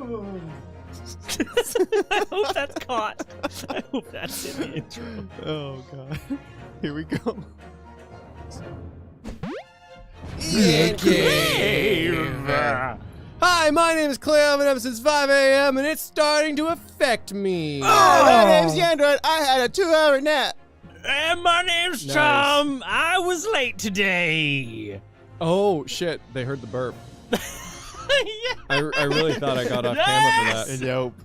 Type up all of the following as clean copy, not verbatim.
I hope that's caught. I hope that's in the intro. Oh, God. Here we go. NyanCave. Hi, my name is Clay. I've been up since 5 a.m. and it's starting to affect me. My name's Nyan. I had a 2-hour nap. And my name's Nice. Tom. I was late today. Oh, shit. They heard the burp. Yeah. I really thought I got off camera for that. Nope.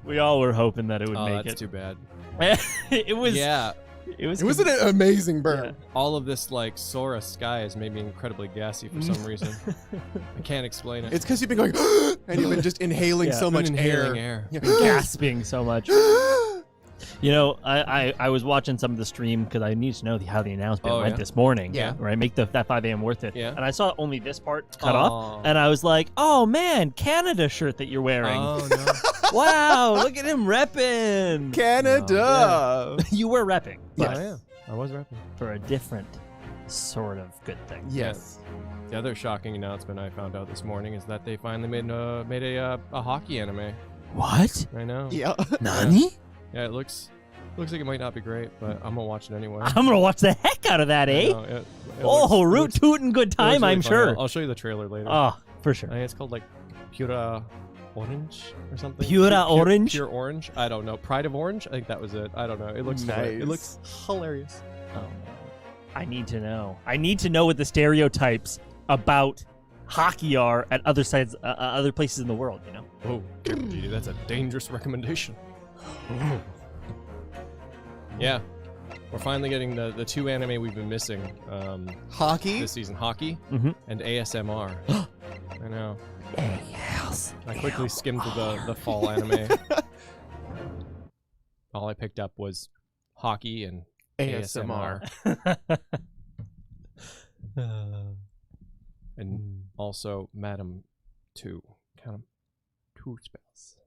We all were hoping that it would Oh, make that's it. too bad. It was. Yeah. It was. It was an amazing burp. Yeah. All of this, like, Sora sky has made me incredibly gassy for some reason. I can't explain it. It's because you've been going, and you've been just inhaling Yeah, so much inhaling air. air. gasping so much. You know, I was watching some of the stream because I needed to know how the announcement went this morning. Yeah. Right? Make that 5 a.m. worth it. Yeah. And I saw only this part cut off. And I was like, oh, man, Canada shirt that you're wearing. Oh, no. Wow, look at him repping. Canada. You were repping. Yeah, but I am. I was rapping. for a different sort of good thing. Yes. The other shocking announcement I found out this morning is that they finally made a hockey anime. What? I know. Yeah. Nani? Yeah, it looks like it might not be great, but I'm gonna watch it anyway. I'm going to watch the heck out of that, I eh? know, it Oh, looks- root looks- tootin' good it looks time, really I'm fun. sure. I'll show you the trailer later. Oh, for sure. I think it's called like Pura Orange or something. Pura Orange? Pure Orange? I don't know. Pride of Orange? I think that was it. I don't know. It looks hilarious. It Nice. looks hilarious. Oh, I need to know. I need to know what the stereotypes about hockey are at other sides, other places in the world. You know. Oh, gee, that's a dangerous recommendation. Yeah, we're finally getting the two anime we've been missing Hockey. this season: hockey and ASMR. I know. I quickly skimmed through the fall anime. All I picked up was hockey and ASMR. And also Madam 2. Count 'em. 2 spells.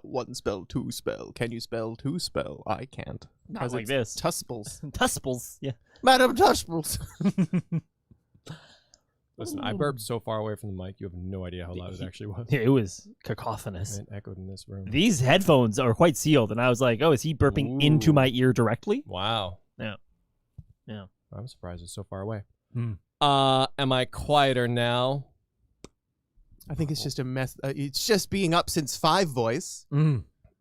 One spell, two spell. Can you spell two spell? I can't. Not 'Cause like it's this. Tusples. Tusples. Yeah. Madam Tusples. Listen, I burped so far away from the mic, you have no idea how loud it actually was. It was cacophonous. It echoed in this room. These headphones are quite sealed, and I was like, "Oh, is he burping into Ooh. my ear directly?" Wow. Yeah. I'm surprised it's so far away. Hmm. Am I quieter now? I think it's just a mess. It's just being up since 5 voice.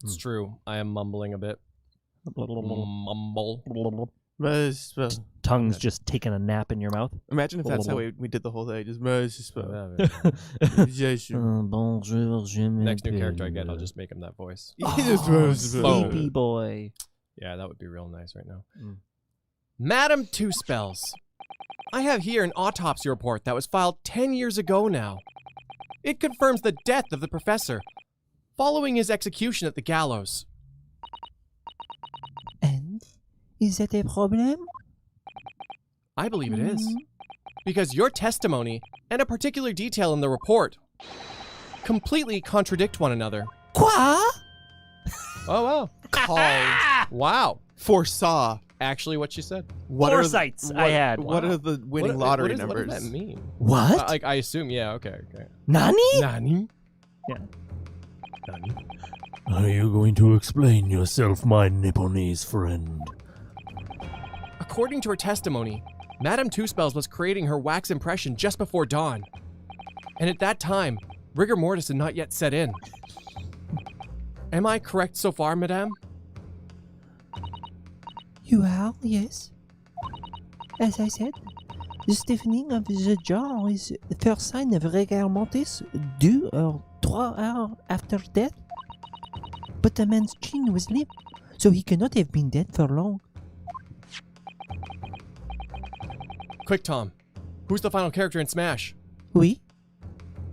It's true. I am mumbling a bit. Mumble. Tongue's just taking a nap in your mouth. Imagine if that's how we did the whole day. Just Next new character I get, I'll just make him that voice. Sleepy boy. Yeah, that would be real nice right now. Madam Two Spells. I have here an autopsy report that was filed 10 years ago now. It confirms the death of the professor following his execution at the gallows. And is that a problem? I believe it is. Because your testimony and a particular detail in the report completely contradict one another. Quoi? Oh, wow. Called. Wow. Foresaw. Actually what she said. What Foresights I had. What Wow. are the winning What lottery does numbers? that mean? What? Like, I assume, yeah, okay. Nani? Nani? Yeah. Nani? Are you going to explain yourself, my Nipponese friend? According to her testimony, Madame Two Spells was creating her wax impression just before dawn. And at that time, rigor mortis had not yet set in. Am I correct so far, Madame? You are, yes. As I said, the stiffening of the jaw is the first sign of rigor mortis 2 or 3 hours after death. But the man's chin was limp, so he cannot have been dead for long. Quick, Tom. Who's the final character in Smash? Oui?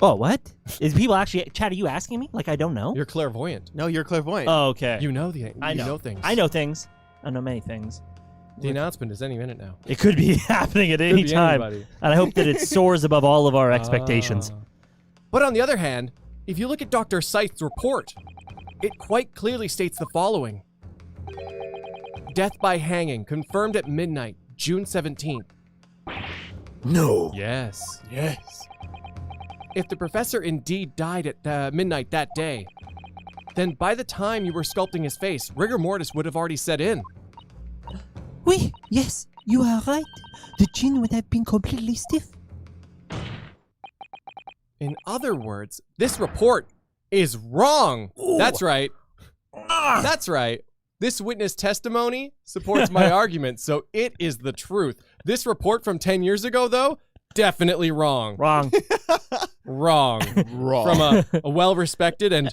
Oh, what? Is people actually... Chad, are you asking me? Like, I don't know? You're clairvoyant. No, you're clairvoyant. Oh, okay. You know I know. You know things. I know things. I know many things. The announcement is any minute now. It could be happening at any Could be time. anybody. And I hope that it soars above all of our expectations. But on the other hand, if you look at Dr. Scythe's report, it quite clearly states the following. Death by hanging, confirmed at midnight, June 17th. No. Yes. Yes. if the professor indeed died at midnight that day, then by the time you were sculpting his face, rigor mortis would have already set in. Oui, yes, you are right. The chin would have been completely stiff. In other words, this report is wrong. Ooh. That's right. That's right. This witness testimony supports my argument, so it is the truth. This report from 10 years ago, though, definitely wrong. Wrong. Wrong. Wrong. From a well-respected and,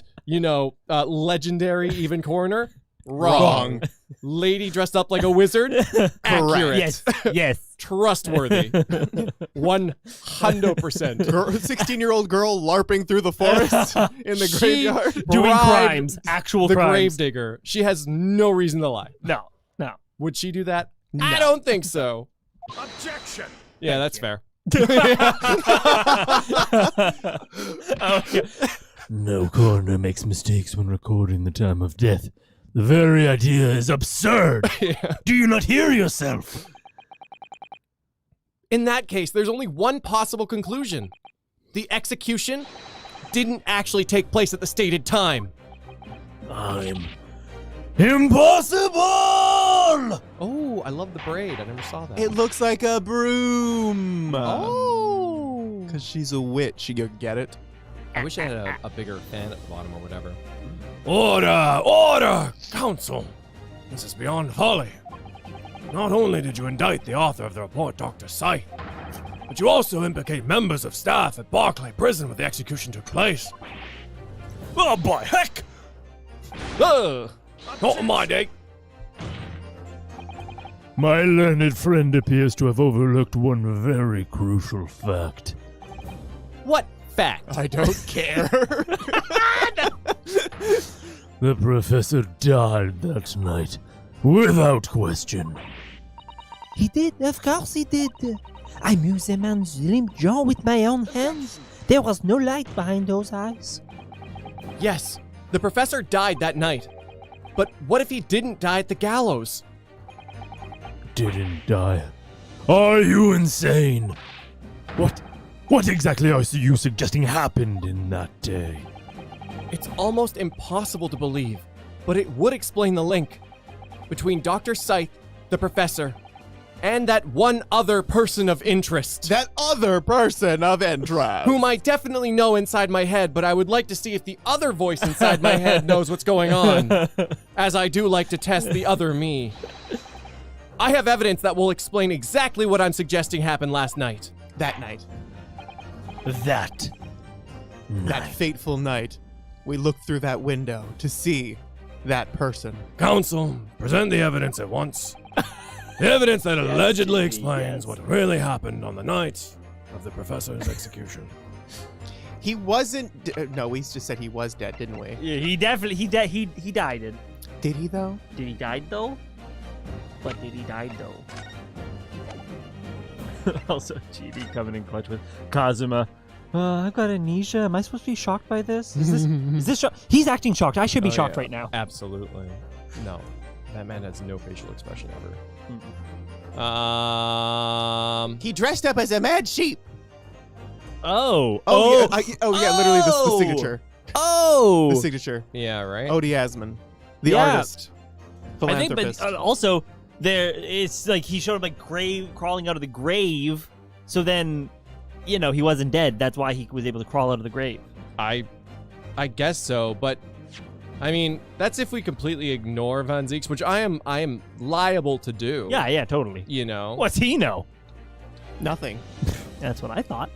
legendary even coroner. Wrong. Lady dressed up like a wizard. Accurate. Yes. Yes. Trustworthy. 100%. 16-year-old girl LARPing through the forest in the graveyard. Doing bribed crimes. Actual the crimes. gravedigger. She has no reason to lie. No. Would she do that? I don't think so. Objection! Yeah, that's fair. Oh, yeah. No coroner makes mistakes when recording the time of death. The very idea is absurd. Yeah. Do you not hear yourself? In that case, there's only one possible conclusion. The execution didn't actually take place at the stated time. I'm impossible! Oh, I love the braid. I never saw that. It looks like a broom. Oh. Because she's a witch. You get it? I wish I had a bigger fan at the bottom or whatever. Order! Order! Counsel! This is beyond folly. Not only did you indict the author of the report, Dr. Scythe, but you also implicate members of staff at Barclay Prison where the execution took place. Oh, by heck! Ugh. Not on my day. My learned friend appears to have overlooked one very crucial fact. What fact? I don't care. The professor died that night, without question. He did, of course he did. I moved the man's limp jaw with my own hands. There was no light behind those eyes. Yes, the professor died that night. But what if he didn't die at the gallows? Didn't die. Are you insane? What exactly are you suggesting happened in that day? It's almost impossible to believe, but it would explain the link between Dr. Scythe, the professor, and that one other person of interest. That other person of interest. Whom I definitely know inside my head, but I would like to see if the other voice inside my head knows what's going on, as I do like to test the other me. I have evidence that will explain exactly what I'm suggesting happened last night. That night. That That fateful night. We looked through that window to see that person. Counsel, present the evidence at once. The evidence that allegedly explains what really happened on the night of the professor's execution. He wasn't. No, we just said he was dead, didn't we? Yeah, he definitely he died. Did he though? Did he die though? But did he die though? Also, GD coming in clutch with Kazuma. I've got amnesia. Am I supposed to be shocked by this? Is this he's acting shocked. I should be shocked right now. Absolutely. No. That man has no facial expression ever. He dressed up as a mad sheep. Oh. Yeah, literally the signature. Oh. The signature. Yeah, right? Odie Asman, the Yeah. artist, I think, philanthropist. but also it's like he showed up like crawling out of the grave. So then, he wasn't dead. That's why he was able to crawl out of the grave. I guess so, but I mean, that's if we completely ignore Van Zieks, which I am liable to do. Yeah, totally. What's he know? Nothing. That's what I thought.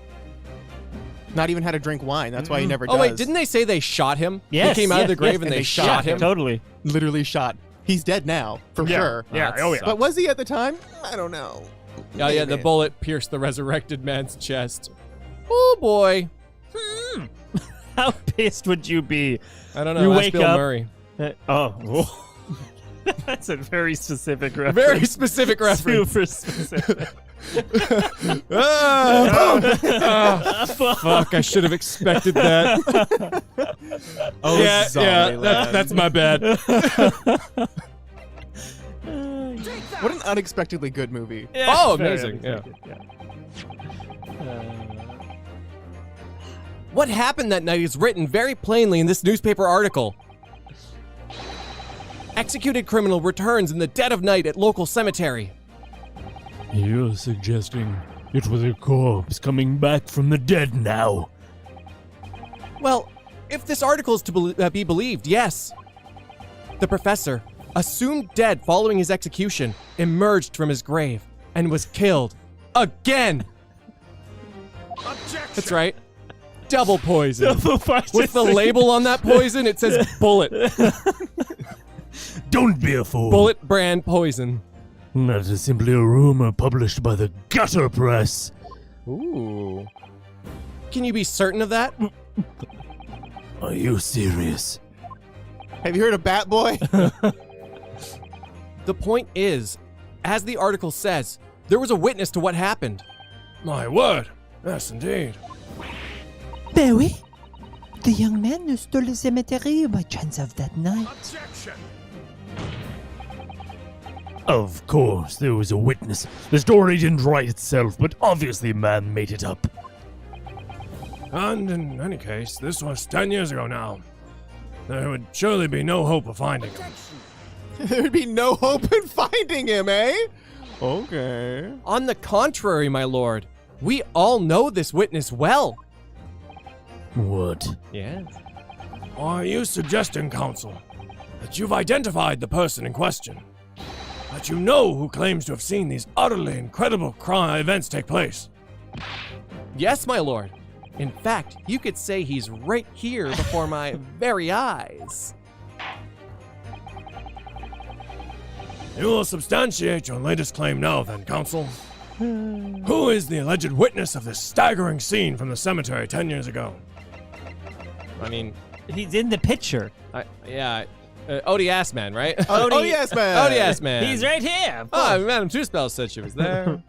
Not even how to drink wine. That's why he never does. Oh wait, didn't they say they shot him? Yes, He came out of the grave yes, and they shot him. Totally. Literally shot. He's dead now, for sure. Yeah. that Oh yeah. sucks. But was he at the time? I don't know. Oh yeah, the Maybe. bullet pierced the resurrected man's chest. Oh boy. How pissed would you be? I don't know. You Ask wake Bill up- Murray. That's a very specific reference. Very specific reference. Super specific. Fuck, I should have expected that. Oh, Zombieland. that's my bad. What an unexpectedly good movie. Oh, Very amazing, yeah. unexpected, What happened that night is written very plainly in this newspaper article. Executed criminal returns in the dead of night at local cemetery. You're suggesting it was a corpse coming back from the dead now? Well, if this article is to be believed, yes. The professor, assumed dead following his execution, emerged from his grave and was killed. Again! Objection! That's right. Double poison. Double poison. With the label on that poison, it says bullet. Don't be a fool. Bullet brand poison. That is simply a rumor published by the gutter press. Ooh. Can you be certain of that? Are you serious? Have you heard of Bat Boy? The point is, as the article says, there was a witness to what happened. My word. Yes, indeed. Ben oui. The young man who stole the cemetery by chance of that night. Objection! Of course, there was a witness. The story didn't write itself, but obviously a man made it up. And in any case, this was 10 years ago now. There would surely be no hope of finding him. There'd be no hope in finding him, eh? Okay. On the contrary, my lord, we all know this witness well. What? Yes. Are you suggesting, counsel, that you've identified the person in question? That you know who claims to have seen these utterly incredible crime events take place? Yes, my lord. In fact, you could say he's right here before my very eyes. You will substantiate your latest claim now, then, counsel. Who is the alleged witness of this staggering scene from the cemetery 10 years ago? I mean, He's in the picture. ODS man, right? Oh, yes, man. ODS man. He's right here. Of Oh, course. Madam Two Spells said she was there.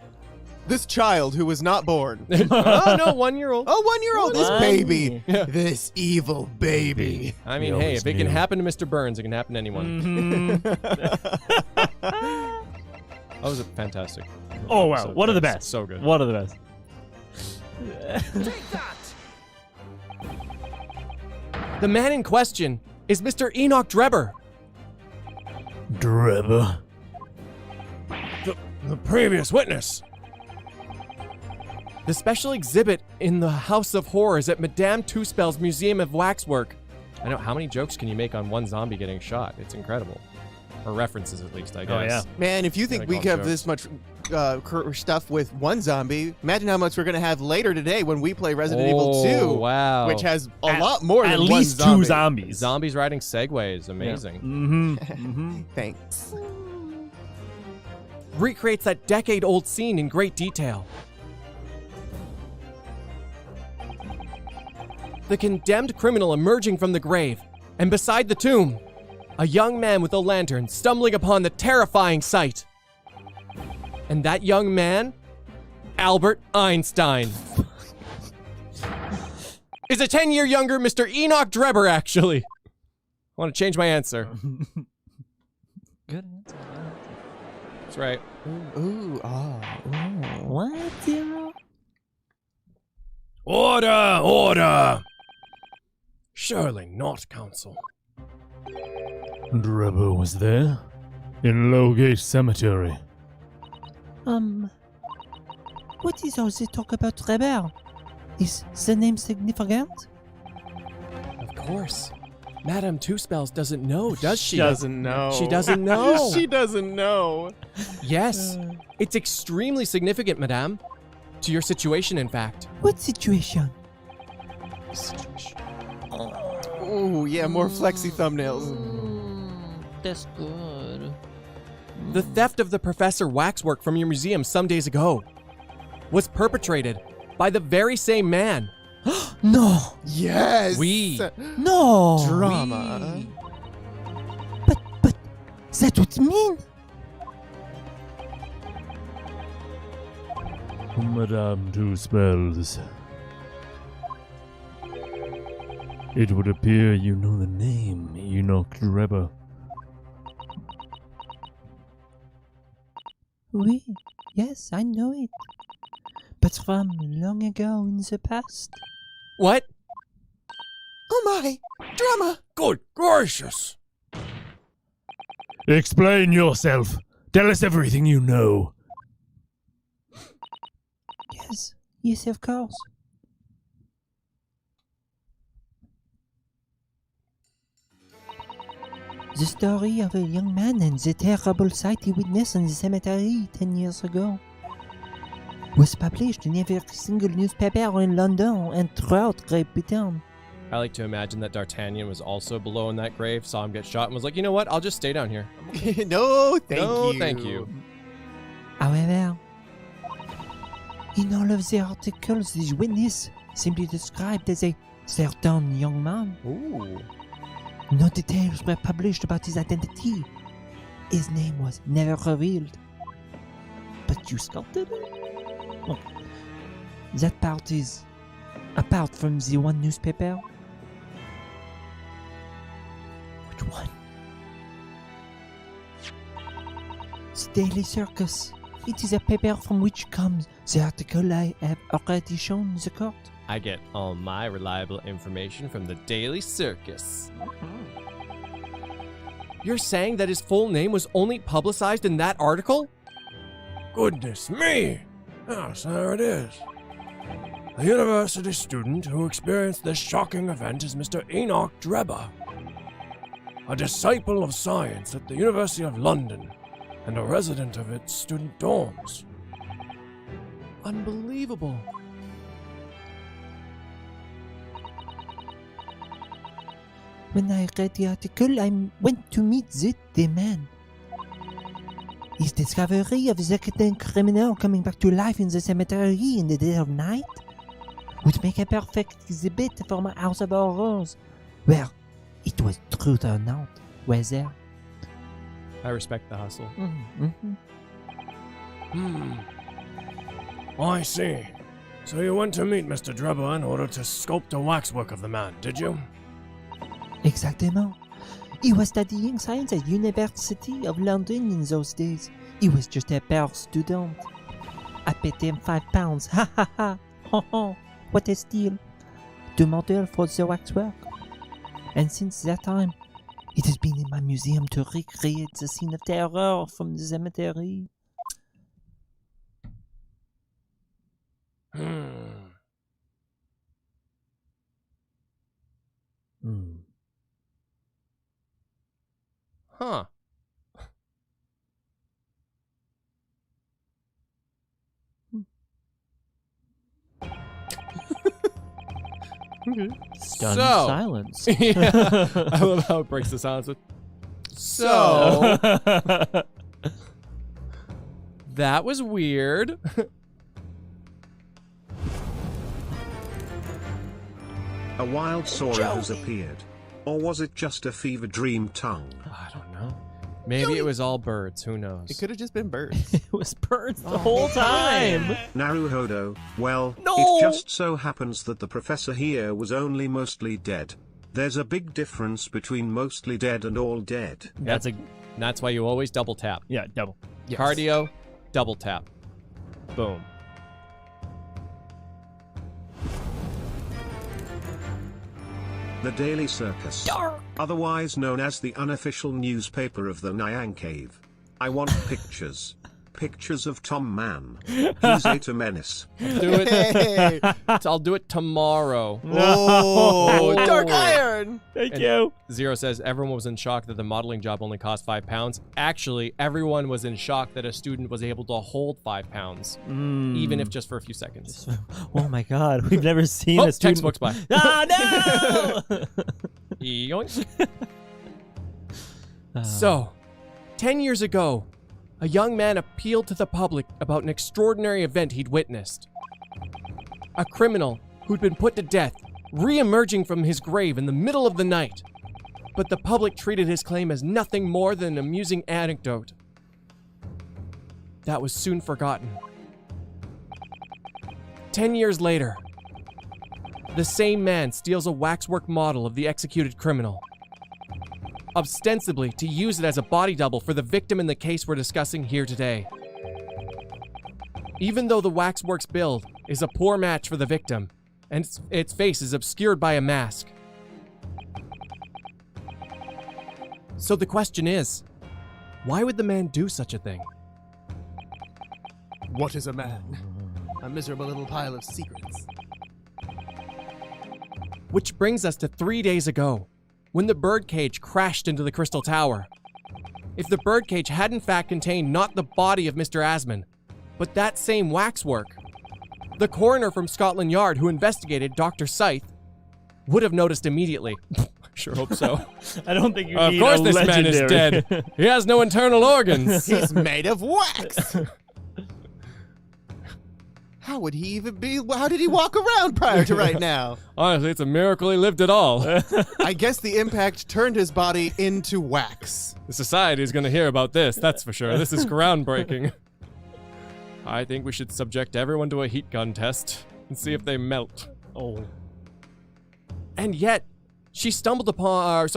This child who was not born. Oh, no, 1 year old. Oh, 1 year old. This One. baby. Yeah. This evil baby. I mean, We hey, always if it can knew. happen to Mr. Burns, it can happen to anyone. That was fantastic. Oh wow, So one of the good. best. So good. One of the best. The man in question is Mr. Enoch Drebber. Drebber? The previous witness. The special exhibit in the House of Horrors at Madame Two Spells Museum of Waxwork. I know, how many jokes can you make on one zombie getting shot? It's incredible. Or references, at least, I guess. Oh, yeah. Man, if you think Gotta we call have jokes. this much stuff with one zombie, imagine how much we're going to have later today when we play Resident Evil 2. Wow. Which has a lot more At than least one zombie. 2 zombies. Zombies riding segways. Amazing. Mm-hmm. Thanks. Recreates that decade-old scene in great detail. The condemned criminal emerging from the grave, and beside the tomb, a young man with a lantern stumbling upon the terrifying sight. And that young man, Albert Einstein, is a 10-year younger Mr. Enoch Drebber, actually. I want to change my answer. Good answer. That's right. Ooh, What, Zero? Order! Order! Surely not, counsel. Drebber was there? In Lowgate Cemetery. What is all the talk about Drebber? Is the name significant? Of course. Madame Two Spells doesn't know, does she? She doesn't know. She doesn't know. She doesn't know. Yes. It's extremely significant, madame. To your situation, in fact. What situation? Ooh, yeah, more flexy thumbnails. That's good. The theft of the Professor waxwork from your museum some days ago was perpetrated by the very same man. No! Yes. No! Drama. But, that would mean? Madame Two Spells. It would appear you know the name Enoch Drebber. Oui, yes, I know it. But from long ago in the past. What? Oh my! Drama! Good gracious! Explain yourself. Tell us everything you know. Yes, of course. The story of a young man and the terrible sight he witnessed in the cemetery 10 years ago was published in every single newspaper in London and throughout Great Britain. I like to imagine that D'Artagnan was also below in that grave, saw him get shot, and was like, you know what? I'll just stay down here. No, thank No, you. thank you. However, in all of the articles, the witness simply described as a certain young man. Ooh. No details were published about his identity. His name was never revealed. But you sculpted it? Look, that part is apart from the one newspaper. Which one? The Daily Circus. It is a paper from which comes the article I have already shown the court. I get all my reliable information from the Daily Circus. You're saying that his full name was only publicized in that article? Goodness me! Yes, there it is. The university student who experienced this shocking event is Mr. Enoch Drebber, a disciple of science at the University of London and a resident of its student dorms. Unbelievable. When I read the article, I went to meet the man. His discovery of the second criminal coming back to life in the cemetery in the dead of night would make a perfect exhibit for my House of Horrors. Well, it was true or not, was there? I respect the hustle. I see. So you went to meet Mr. Drebber in order to sculpt a waxwork of the man, did you? Exactement. He was studying science at University of London in those days. He was just a poor student. I paid him £5. Ha ha ha! Ho ho! What a steal! The model for the waxwork. And since that time, it has been in my museum to recreate the scene of terror from the cemetery. Huh. Stunned So- silence. Yeah. I love how it breaks the silence with. So. That was weird. A wild Sora has appeared. Or was it just a fever dream tongue? I don't know. Maybe it was all birds. Who knows? It could have just been birds. It was birds the whole time. Naruhodo, well, No! it just so happens that the professor here was only mostly dead. There's a big difference between mostly dead and all dead. That's a That's why you always double tap. yeah, double. Cardio, double tap. Boom. The Daily Circus, otherwise known as the unofficial newspaper of the NyanCave. I want pictures. Pictures of Tom Mann. He's a menace. Do it. Hey! I'll do it tomorrow. Oh, dark iron! Thank And you. Zero says everyone was in shock that the modeling job only cost £5. Actually, everyone was in shock that a student was able to hold £5, even if just for a few seconds. Oh my God, we've never seen Oh, a student. textbooks by. Ah no! Yoink. So, 10 years ago, a young man appealed to the public about an extraordinary event he'd witnessed. A criminal who'd been put to death, re-emerging from his grave in the middle of the night. But the public treated his claim as nothing more than an amusing anecdote. That was soon forgotten. 10 years later, the same man steals a waxwork model of the executed criminal, ostensibly to use it as a body double for the victim in the case we're discussing here today. Even though the waxwork's build is a poor match for the victim, and its face is obscured by a mask, So the question is, why would the man do such a thing? What is a man? A miserable little pile of secrets. Which brings us to 3 days ago, when the birdcage crashed into the Crystal Tower. If the birdcage had in fact contained not the body of Mr. Asman, but that same waxwork, the coroner from Scotland Yard who investigated Dr. Scythe would have noticed immediately. Sure hope so. I don't think you Of need course a this man is legendary. dead. He has no internal organs. He's made of wax. How would he even be? How did he walk around prior to right now? Honestly, it's a miracle he lived at all. I guess the impact turned his body into wax. The society is going to hear about this, that's for sure. This is groundbreaking. I think we should subject everyone to a heat gun test and see if they melt. Oh. And yet, she stumbled upon,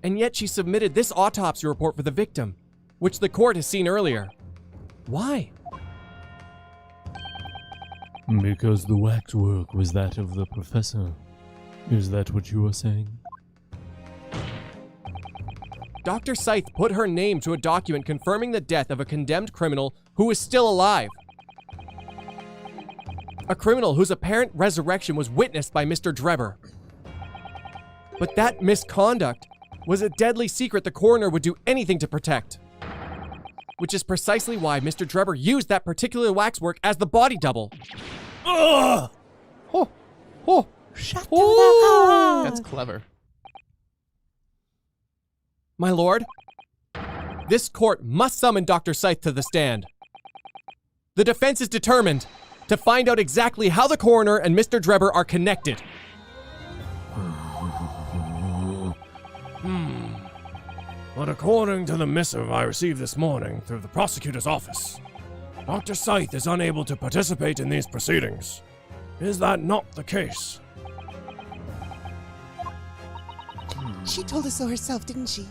and yet she submitted this autopsy report for the victim, which the court has seen earlier. Why? Because the waxwork was that of the professor. Is that what you are saying? Dr. Scythe put her name to a document confirming the death of a condemned criminal who is still alive. A criminal whose apparent resurrection was witnessed by Mr. Drebber. But that misconduct was a deadly secret the coroner would do anything to protect. Which is precisely why Mr. Drebber used that particular waxwork as the body double. Ugh! Shut That's clever. My lord, this court must summon Dr. Scythe to the stand. The defense is determined to find out exactly how the coroner and Mr. Drebber are connected. But according to the missive I received this morning through the prosecutor's office, Dr. Scythe is unable to participate in these proceedings. Is that not the case? She told us so herself, didn't she?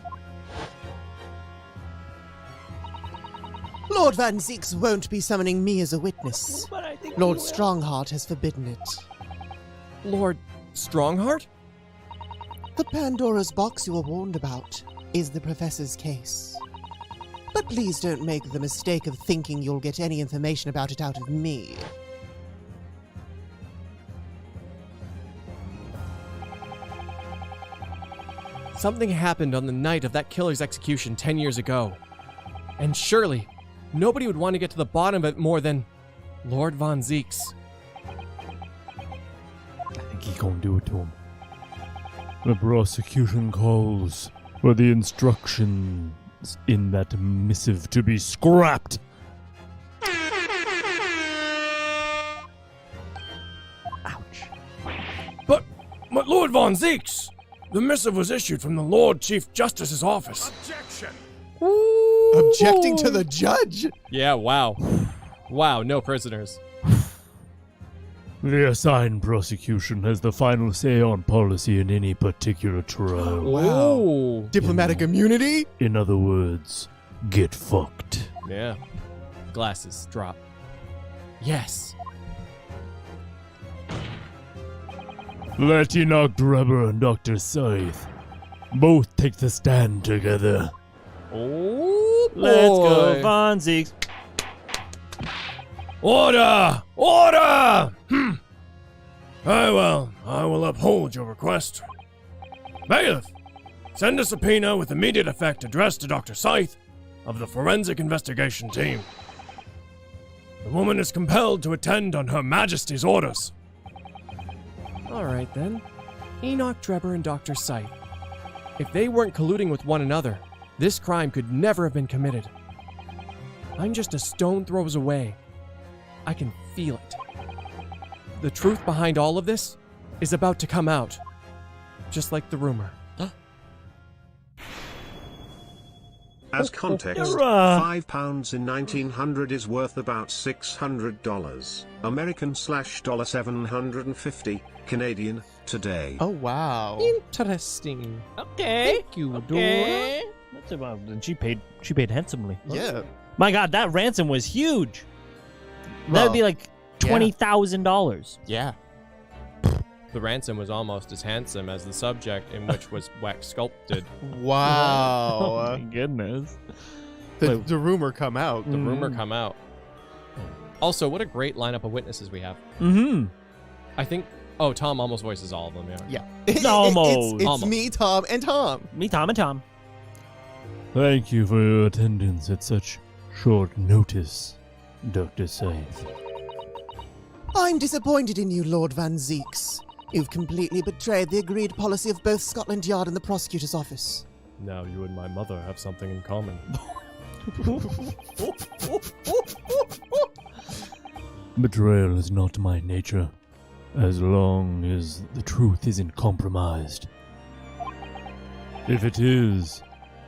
Lord Van Zeeks won't be summoning me as a witness. Lord Strongheart has forbidden it. Lord Strongheart? The Pandora's box you were warned about is the professor's case. But please don't make the mistake of thinking you'll get any information about it out of me. Something happened on the night of that killer's execution 10 years ago. And surely, nobody would want to get to the bottom of it more than Lord Von Zeeks. I think he gonna do it to him. The prosecution calls for the instructions in that missive to be scrapped. But Lord Von Zeeks, the missive was issued from the Lord Chief Justice's office. Objecting to the judge? Yeah, wow. Wow, no prisoners. The assigned prosecution has the final say on policy in any particular trial. Wow. Ooh. Diplomatic immunity? In other words, get fucked. Yeah. Glasses drop. Yes. Let Enoch Drebber and Dr. Scythe both take the stand together. Oh, boy. Let's go, Von Zeeks. Order! Order! Very well, I will uphold your request. Bailiff, send a subpoena with immediate effect addressed to Dr. Scythe of the Forensic Investigation Team. The woman is compelled to attend on Her Majesty's orders. All right, then. Enoch Drebber and Dr. Scythe. If they weren't colluding with one another, this crime could never have been committed. I'm just a stone throws away. I can feel it. The truth behind all of this is about to come out. Just like the rumor. As context, You're, £5 in 1900 is worth about $600. American/$750, Canadian, today. Oh, wow. Interesting. Okay. Thank you, Okay. That's about. She paid handsomely. Yeah. My God, that ransom was huge. That Well, would be like yeah. $20,000. Yeah. The ransom was almost as handsome as the subject in which was wax sculpted. Wow. Oh my goodness. the Wait. rumor come out. The rumor come out. Also, what a great lineup of witnesses we have. Mm-hmm. I think... Oh, Tom almost voices all of them, yeah. Yeah. Almost. It's Almost. me, Tom, and Tom. Me, Tom, and Tom. Thank you for your attendance at such short notice, Dr. Scythe. I'm disappointed in you, Lord Van Zeeks. You've completely betrayed the agreed policy of both Scotland Yard and the prosecutor's office. Now you and my mother have something in common. Betrayal is not my nature, as long as the truth isn't compromised. If it is,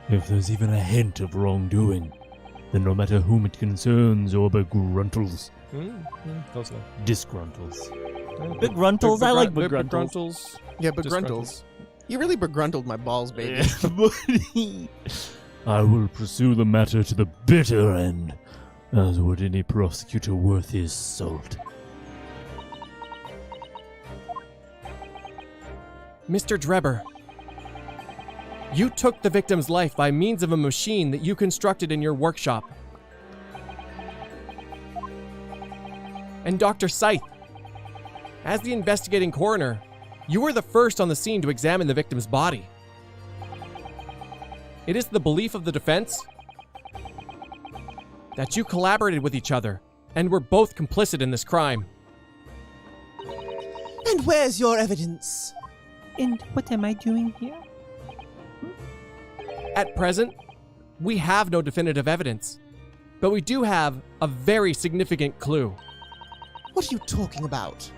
if there's even a hint of wrongdoing, then no matter whom it concerns or begruntles, Close enough. disgruntles. Begruntles? I like begruntles. Yeah, begruntles. You really begruntled my balls, baby. I will pursue the matter to the bitter end, as would any prosecutor worth his salt. Mr. Drebber, you took the victim's life by means of a machine that you constructed in your workshop. And Dr. Scythe, as the investigating coroner, you were the first on the scene to examine the victim's body. It is the belief of the defense that you collaborated with each other and were both complicit in this crime. And where's your evidence? And what am I doing here? At present, we have no definitive evidence, but we do have a very significant clue. What are you talking about?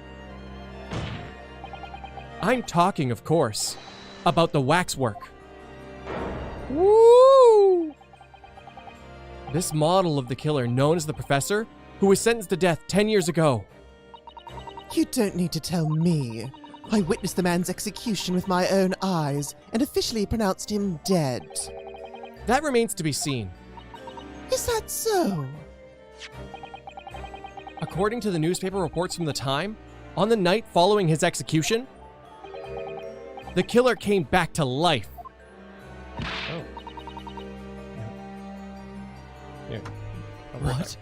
I'm talking, of course, about the waxwork. Woo! This model of the killer known as the Professor, who was sentenced to death 10 years ago. You don't need to tell me. I witnessed the man's execution with my own eyes and officially pronounced him dead. That remains to be seen. Is that so? According to the newspaper reports from the time, on the night following his execution, the killer came back to life. Oh. Yeah. What?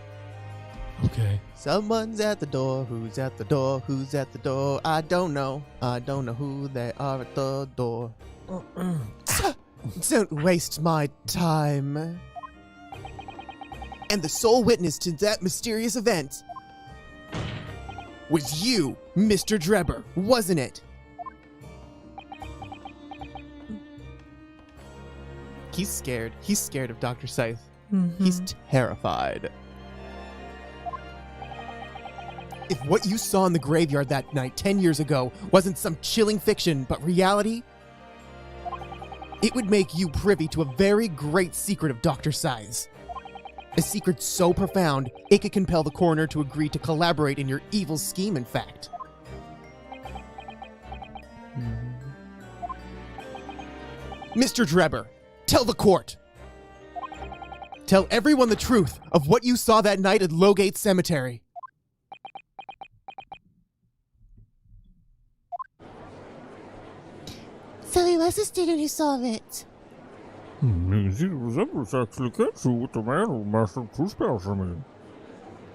Okay. Someone's at the door. Who's at the door? Who's at the door? I don't know. I don't know who they are at the door. Don't waste my time. And the sole witness to that mysterious event was you, Mr. Drebber, wasn't it? He's scared. He's scared of Dr. Scythe. Mm-hmm. He's terrified. If what you saw in the graveyard that night 10 years ago wasn't some chilling fiction, but reality, it would make you privy to a very great secret of Dr. Scythe's. A secret so profound, it could compel the coroner to agree to collaborate in your evil scheme, in fact. Mr. Drebber, tell the court. Tell everyone the truth of what you saw that night at Lowgate Cemetery. So he was the student who saw it. It resembles actually true with the man who mastered two spells on me.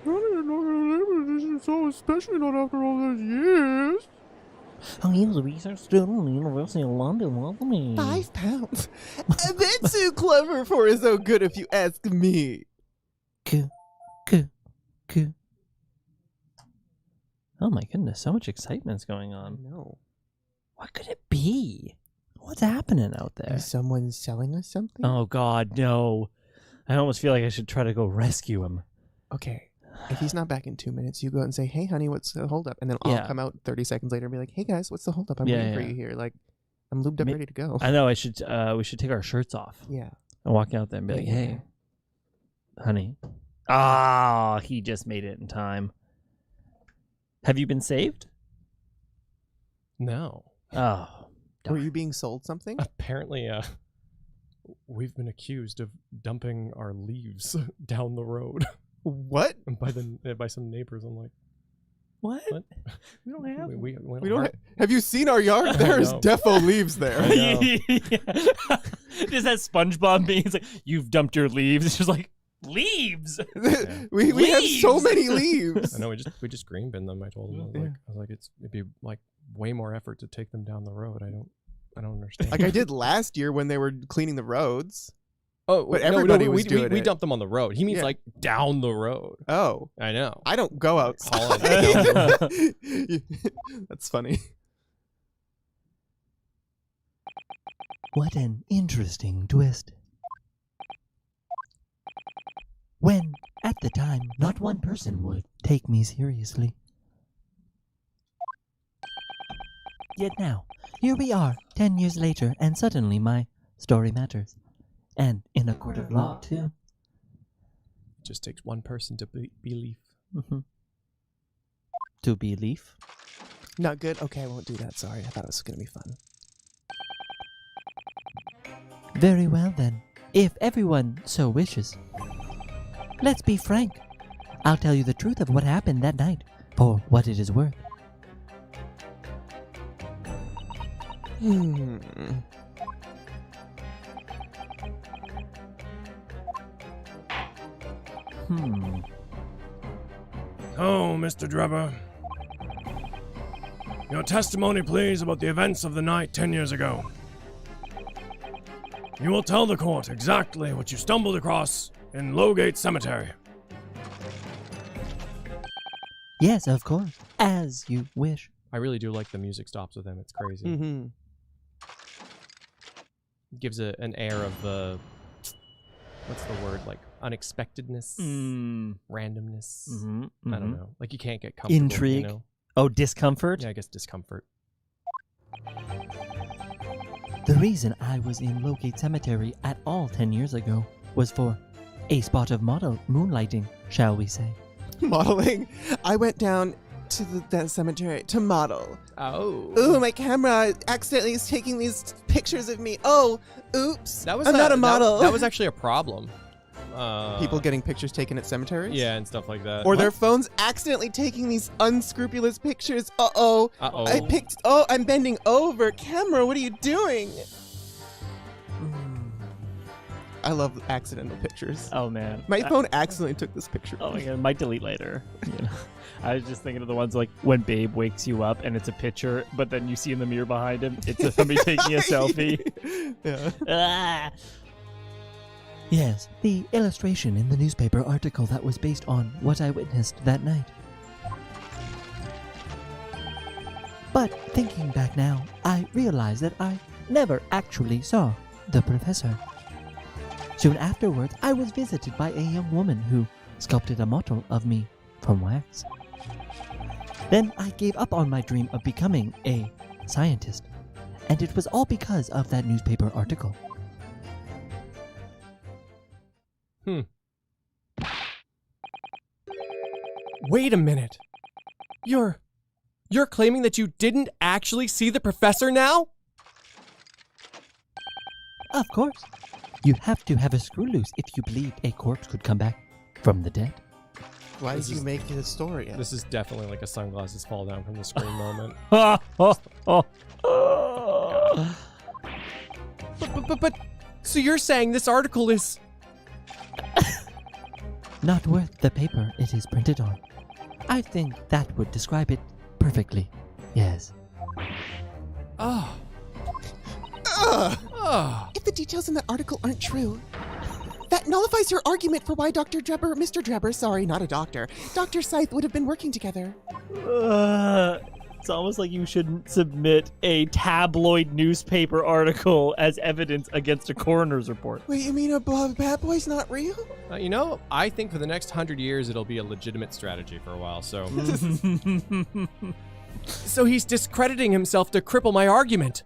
I didn't know this is so, especially not after all those years. He was a research student at the University of London, wasn't he? £5? A bit too clever for his own good, if you ask me. Oh my goodness, so much excitement's going on. No. What could it be? What's happening out there? Is someone selling us something? Oh God, no. I almost feel like I should try to go rescue him. Okay. If he's not back in 2 minutes, you go out and say, "Hey, honey, what's the holdup?" And then I'll Yeah. come out 30 seconds later and be like, "Hey, guys, what's the holdup? I'm Yeah, waiting for yeah. you here. Like, I'm lubed up, Ma- ready to go." I know I should. We should take our shirts off Yeah. and walk out there and be like, Yeah. "Hey, honey." Ah, he just made it in time. Have you been saved? No. Oh, Were you being sold something? Apparently, we've been accused of dumping our leaves down the road What? by some neighbors. I'm like, What? What? We don't have. We don't. Have you seen our yard? There's know. defo leaves there. Just that SpongeBob being like, "You've dumped your leaves." It's just like leaves. we have so Leaves! many leaves. I know we just green bin them. I told them. I was like, it'd be like way more effort to take them down the road. I don't understand. Like I did last year when they were cleaning the roads. Oh, but everybody was doing we it. dumped them on the road. He means like down the road. Oh, I know. I don't go outside. That's funny. What an interesting twist. When, at the time, not one person would take me seriously. Yet now, here we are, 10 years later, and suddenly my story matters. And in a court of law, too. It just takes one person to believe. To believe? Not good. Okay, I won't do that. Sorry, I thought it was gonna be fun. Very well then, if everyone so wishes. Let's be frank. I'll tell you the truth of what happened that night, for what it is worth. Oh, Mr. Drebber. Your testimony, please, about the events of the night 10 years ago. You will tell the court exactly what you stumbled across in Lowgate Cemetery. Yes, of course. As you wish. I really do like the music stops with them. It's crazy. Mm-hmm. Gives an air of what's the word, like unexpectedness, randomness. I don't know. Like you can't get comfortable. Intrigue. You know? Oh, discomfort. Yeah, I guess discomfort. The reason I was in Lowgate Cemetery at all 10 years ago was for a spot of moonlighting, shall we say. Modeling. I went down to that cemetery to model. Oh. Ooh, my camera accidentally is taking these pictures of me. Oh, oops. That was I'm not a model. That was actually a problem. People getting pictures taken at cemeteries? Yeah, and stuff like that. Or their phones accidentally taking these unscrupulous pictures. Uh-oh. Uh-oh. I'm bending over. Camera, what are you doing? I love accidental pictures. Oh man, My phone accidentally took this picture. Oh my god, might delete later. You know? I was just thinking of the ones like when Babe wakes you up and it's a picture, but then you see in the mirror behind him, it's somebody taking a selfie. Yeah. Ah! Yes, the illustration in the newspaper article that was based on what I witnessed that night. But thinking back now, I realize that I never actually saw the professor. Soon afterwards, I was visited by a young woman who sculpted a model of me from wax. Then I gave up on my dream of becoming a scientist, and it was all because of that newspaper article. Wait a minute. You're claiming that you didn't actually see the professor now? Of course. You have to have a screw loose if you believe a corpse could come back from the dead. Why did you make the story up? This is definitely like a sunglasses fall down from the screen moment. But, so you're saying this article is... Not worth the paper it is printed on. I think that would describe it perfectly. Yes. Oh. If the details in that article aren't true, that nullifies your argument for why Mr. Drebber, sorry, not a doctor, Dr. Scythe would have been working together. It's almost like you shouldn't submit a tabloid newspaper article as evidence against a coroner's report. Wait, you mean a bad boy's not real? You know, I think for the next 100 years it'll be a legitimate strategy for a while, so... So he's discrediting himself to cripple my argument.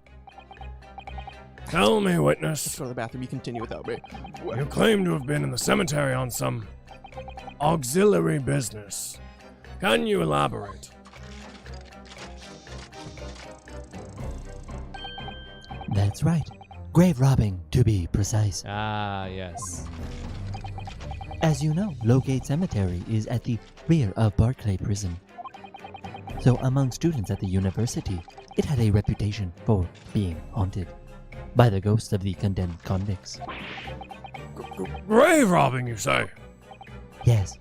Tell me, Let's witness. go to the bathroom. You continue without me. You claim to have been in the cemetery on some auxiliary business. Can you elaborate? That's right. Grave robbing, to be precise. Ah, yes. As you know, Lowgate Cemetery is at the rear of Barclay Prison. So among students at the university, it had a reputation for being haunted by the ghosts of the condemned convicts. Grave robbing, you say? Yes,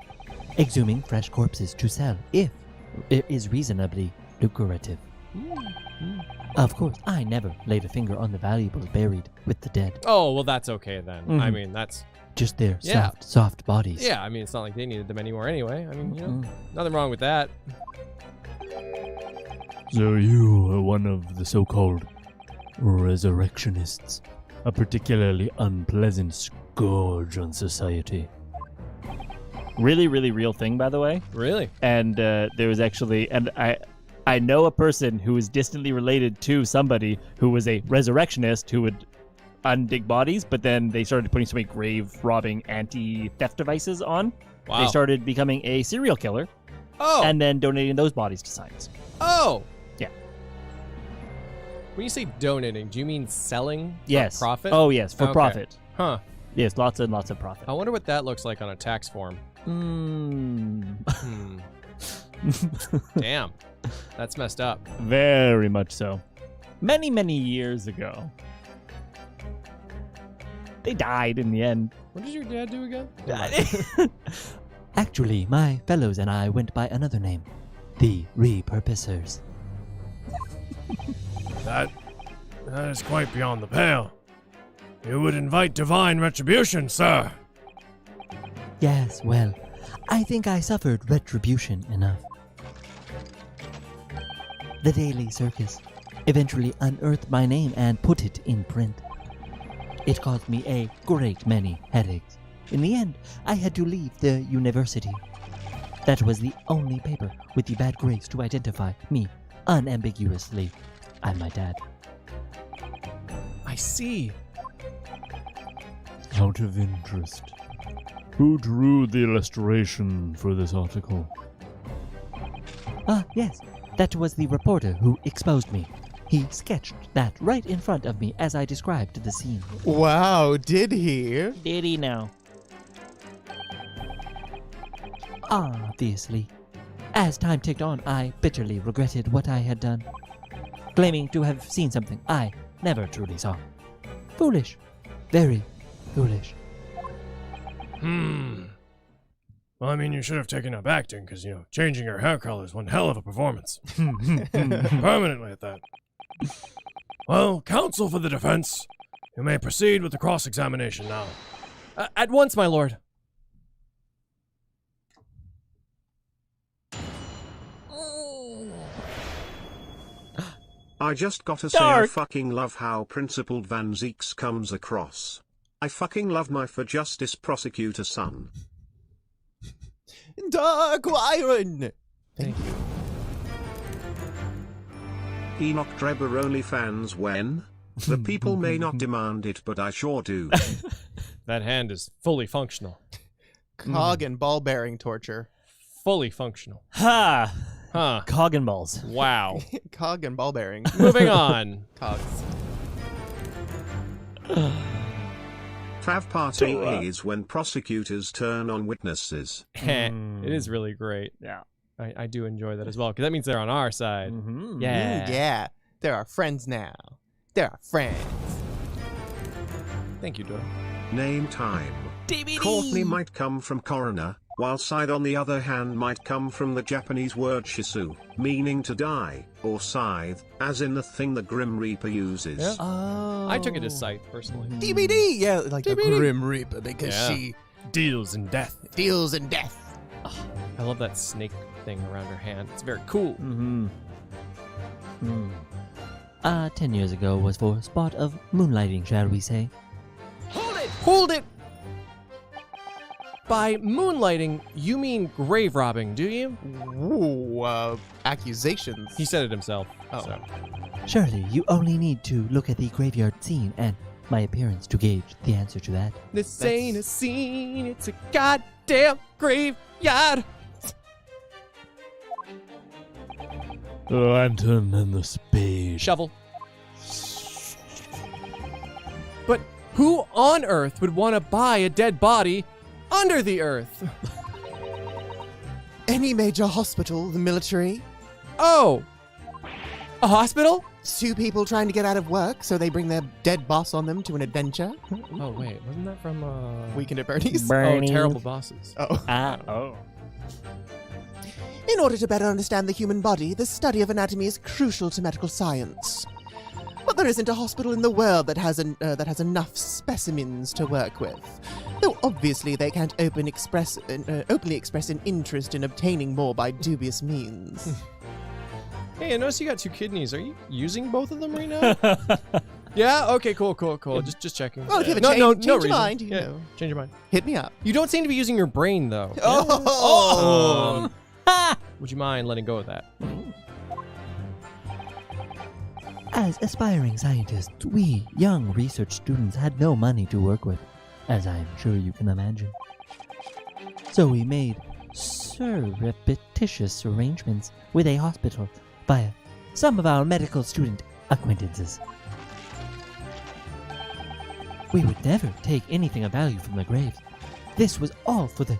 exhuming fresh corpses to sell if it is reasonably lucrative. Of course, I never laid a finger on the valuables buried with the dead. Oh, well, that's okay then. I Mhm. mean, that's... Just their Yeah. soft bodies. Yeah, I mean, it's not like they needed them anymore anyway. I mean, you know, nothing wrong with that. So you are one of the so-called resurrectionists, a particularly unpleasant scourge on society. Really, really real thing, by the way. Really? And there was actually, and I know a person who is distantly related to somebody who was a resurrectionist who would undig bodies, but then they started putting so many grave robbing anti-theft devices on. Wow. They started becoming a serial killer Oh! and then donating those bodies to science. Oh! Yeah. When you say donating, do you mean selling Yes. for profit? Oh, yes, for Okay. profit. Huh. Yes, lots and lots of profit. I wonder what that looks like on a tax form. Mm. Damn. That's messed up. Very much so. Many, many years ago. They died in the end. What did your dad do again? Actually, my fellows and I went by another name, the Repurposers. That is quite beyond the pale. You would invite divine retribution, sir. Yes, well, I think I suffered retribution enough. The Daily Circus eventually unearthed my name and put it in print. It caused me a great many headaches. In the end, I had to leave the university. That was the only paper with the bad grades to identify me unambiguously. I'm my dad. I see. Out of interest, who drew the illustration for this article? Ah, yes, that was the reporter who exposed me. He sketched that right in front of me as I described the scene. Wow, did he? Did he now? Obviously. As time ticked on, I bitterly regretted what I had done, claiming to have seen something I never truly saw. Foolish. Very foolish. Well, I mean, you should have taken up acting, because, changing your hair color is one hell of a performance. Permanently at that. Well, counsel for the defense, you may proceed with the cross-examination now. At once, my lord. I just gotta say I Dark. fucking love how Principal Van Zeeks comes across. I fucking love my for justice prosecutor son. Dark Iron! Thank you. Enoch Drebber OnlyFans when? The people may not demand it, but I sure do. That hand is fully functional. Cog and ball bearing torture. Fully functional. Ha! Huh. Cog and balls. Wow. Cog and ball bearing. Moving on. Cogs. Fav party is when prosecutors turn on witnesses. It is really great. Yeah. I do enjoy that as well, because that means they're on our side. Mm-hmm. Yeah. Yeah. There are friends now. There are friends. Thank you, Doyle. Name time. Courtney might come from coroner, while Scythe on the other hand might come from the Japanese word shisu, meaning to die, or scythe, as in the thing the Grim Reaper uses. Yeah. Oh. I took it as Scythe, personally. DVD! Yeah, like the DVD. Grim Reaper, because Yeah. she Deals in death. deals in death. I love that snake thing around her hand. It's very cool. Mm-hmm. 10 years ago was for spot of moonlighting, shall we say. Hold it! By moonlighting, you mean grave robbing, do you? Ooh, accusations. He said it himself. Oh. So. Surely you only need to look at the graveyard scene and my appearance to gauge the answer to that. This ain't a scene, it's a goddamn graveyard. The lantern and the spade. Shovel. But who on earth would want to buy a dead body under the earth? Any major hospital, the military, Oh! A hospital? 2 people trying to get out of work, so they bring their dead boss on them to an adventure. Oh, wait. Wasn't that from, Weekend at Bernie's? Oh, Terrible Bosses. Oh. Oh. In order to better understand the human body, the study of anatomy is crucial to medical science. But there isn't a hospital in the world that has enough specimens to work with. Though obviously they can't openly express an interest in obtaining more by dubious means. Hey, I noticed you got 2 kidneys. Are you using both of them right now? Yeah? Okay, cool. Just checking. Well, if you have a change your mind, you know. Change your mind. Hit me up. You don't seem to be using your brain, though. Oh! Would you mind letting go of that? As aspiring scientists, we young research students had no money to work with, as I'm sure you can imagine. So we made surreptitious arrangements with a hospital via some of our medical student acquaintances. We would never take anything of value from the graves. This was all for the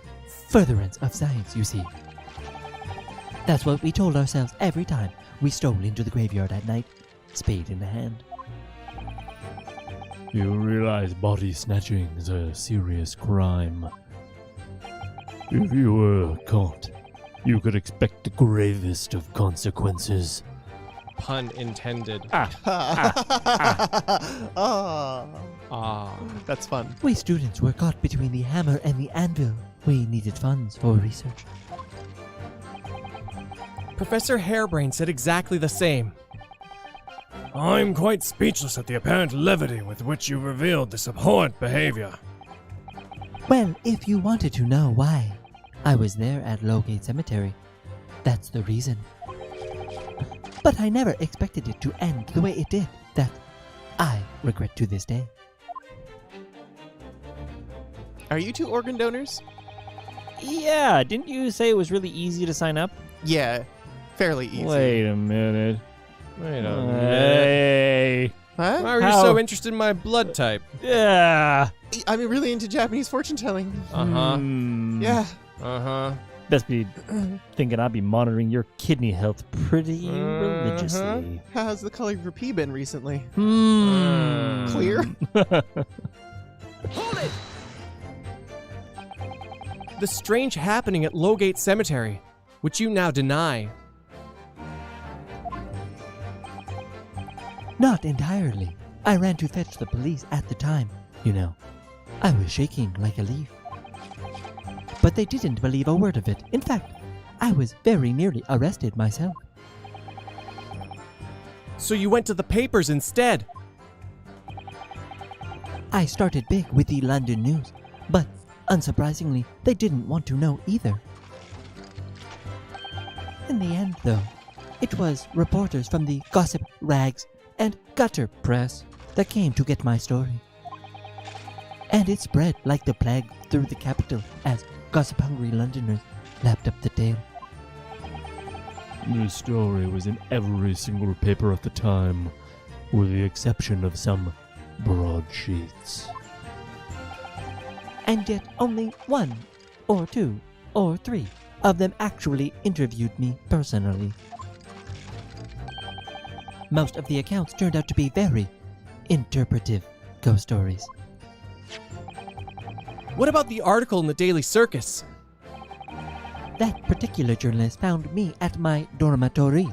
furtherance of science, you see. That's what we told ourselves every time we stole into the graveyard at night, spade in hand. You realize body snatching is a serious crime. If you were caught, you could expect the gravest of consequences. Pun intended. That's fun. We students were caught between the hammer and the anvil. We needed funds for research. Professor Hairbrain said exactly the same. I'm quite speechless at the apparent levity with which you revealed this abhorrent behavior. Well, if you wanted to know why, I was there at Lowgate Cemetery. That's the reason. But I never expected it to end the way it did. That I regret to this day. Are you 2 organ donors? Yeah, didn't you say it was really easy to sign up? Yeah, fairly easy. Wait a minute. Wait a minute. Hey. Huh? Why were you How- so interested in my blood type? Yeah. I'm really into Japanese fortune telling. Uh-huh. Yeah. Uh-huh. Best be thinking I'd be monitoring your kidney health pretty religiously. How's the color of your pee been recently? Hmm. Clear? The strange happening at Lowgate Cemetery, which you now deny. Not entirely. I ran to fetch the police at the time, you know. I was shaking like a leaf. But they didn't believe a word of it. In fact, I was very nearly arrested myself. So you went to the papers instead. I started big with the London News, but unsurprisingly, they didn't want to know either. In the end, though, it was reporters from the gossip rags and gutter press that came to get my story. And it spread like the plague through the capital as gossip-hungry Londoners lapped up the tale. This story was in every single paper at the time, with the exception of some broadsheets. And yet only 1 or 2 or 3 of them actually interviewed me personally. Most of the accounts turned out to be very interpretive ghost stories. What about the article in the Daily Circus? That particular journalist found me at my dormitory.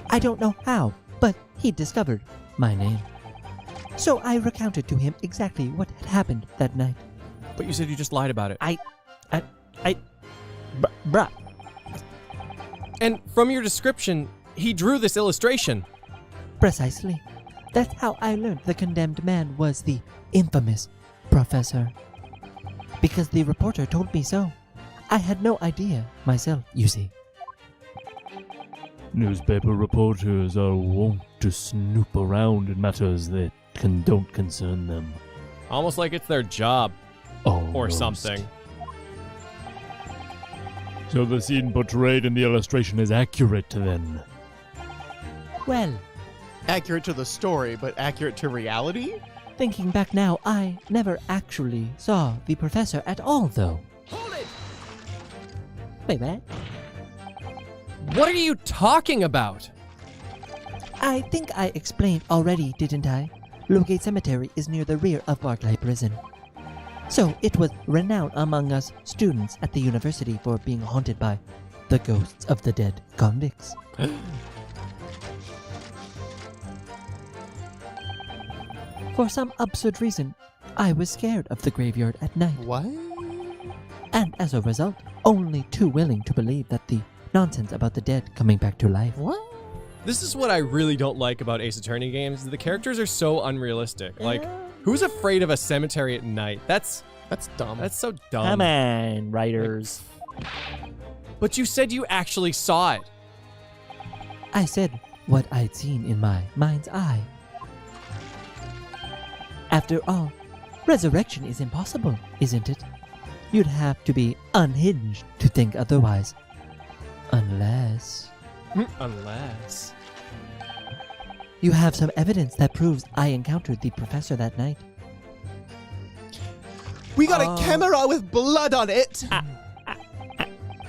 I don't know how, but he discovered my name. So I recounted to him exactly what had happened that night. But you said you just lied about it. Bruh. And from your description, he drew this illustration. Precisely. That's how I learned the condemned man was the infamous professor. Because the reporter told me so. I had no idea myself, you see. Newspaper reporters are wont to snoop around in matters that don't concern them. Almost like it's their job. Or Almost. something. So the scene portrayed in the illustration is accurate then? Well, Accurate to the story, but accurate to reality? thinking back now, I never actually saw the professor at all, though. Hold it! Wait, what? What are you talking about? I think I explained already, didn't I? Lowgate Cemetery is near the rear of Barclay Prison. So it was renowned among us students at the university for being haunted by the ghosts of the dead convicts. For some absurd reason, I was scared of the graveyard at night. What? And as a result, only too willing to believe that the nonsense about the dead coming back to life. What? This is what I really don't like about Ace Attorney games. The characters are so unrealistic. Like, who's afraid of a cemetery at night? That's dumb. That's so dumb. Come on, writers. But you said you actually saw it. I said what I'd seen in my mind's eye. After all, resurrection is impossible, isn't it? You'd have to be unhinged to think otherwise. Unless you have some evidence that proves I encountered the professor that night. We got a camera with blood on it!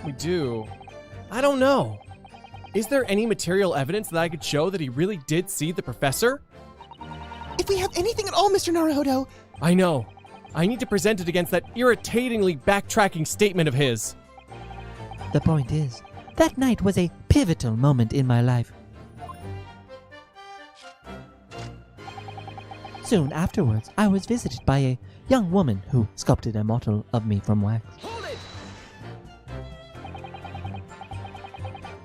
We do. I don't know. Is there any material evidence that I could show that he really did see the professor? If we have anything at all, Mr. Naruhodo, I know. I need to present it against that irritatingly backtracking statement of his. The point is, that night was a pivotal moment in my life. Soon afterwards, I was visited by a young woman who sculpted a model of me from wax.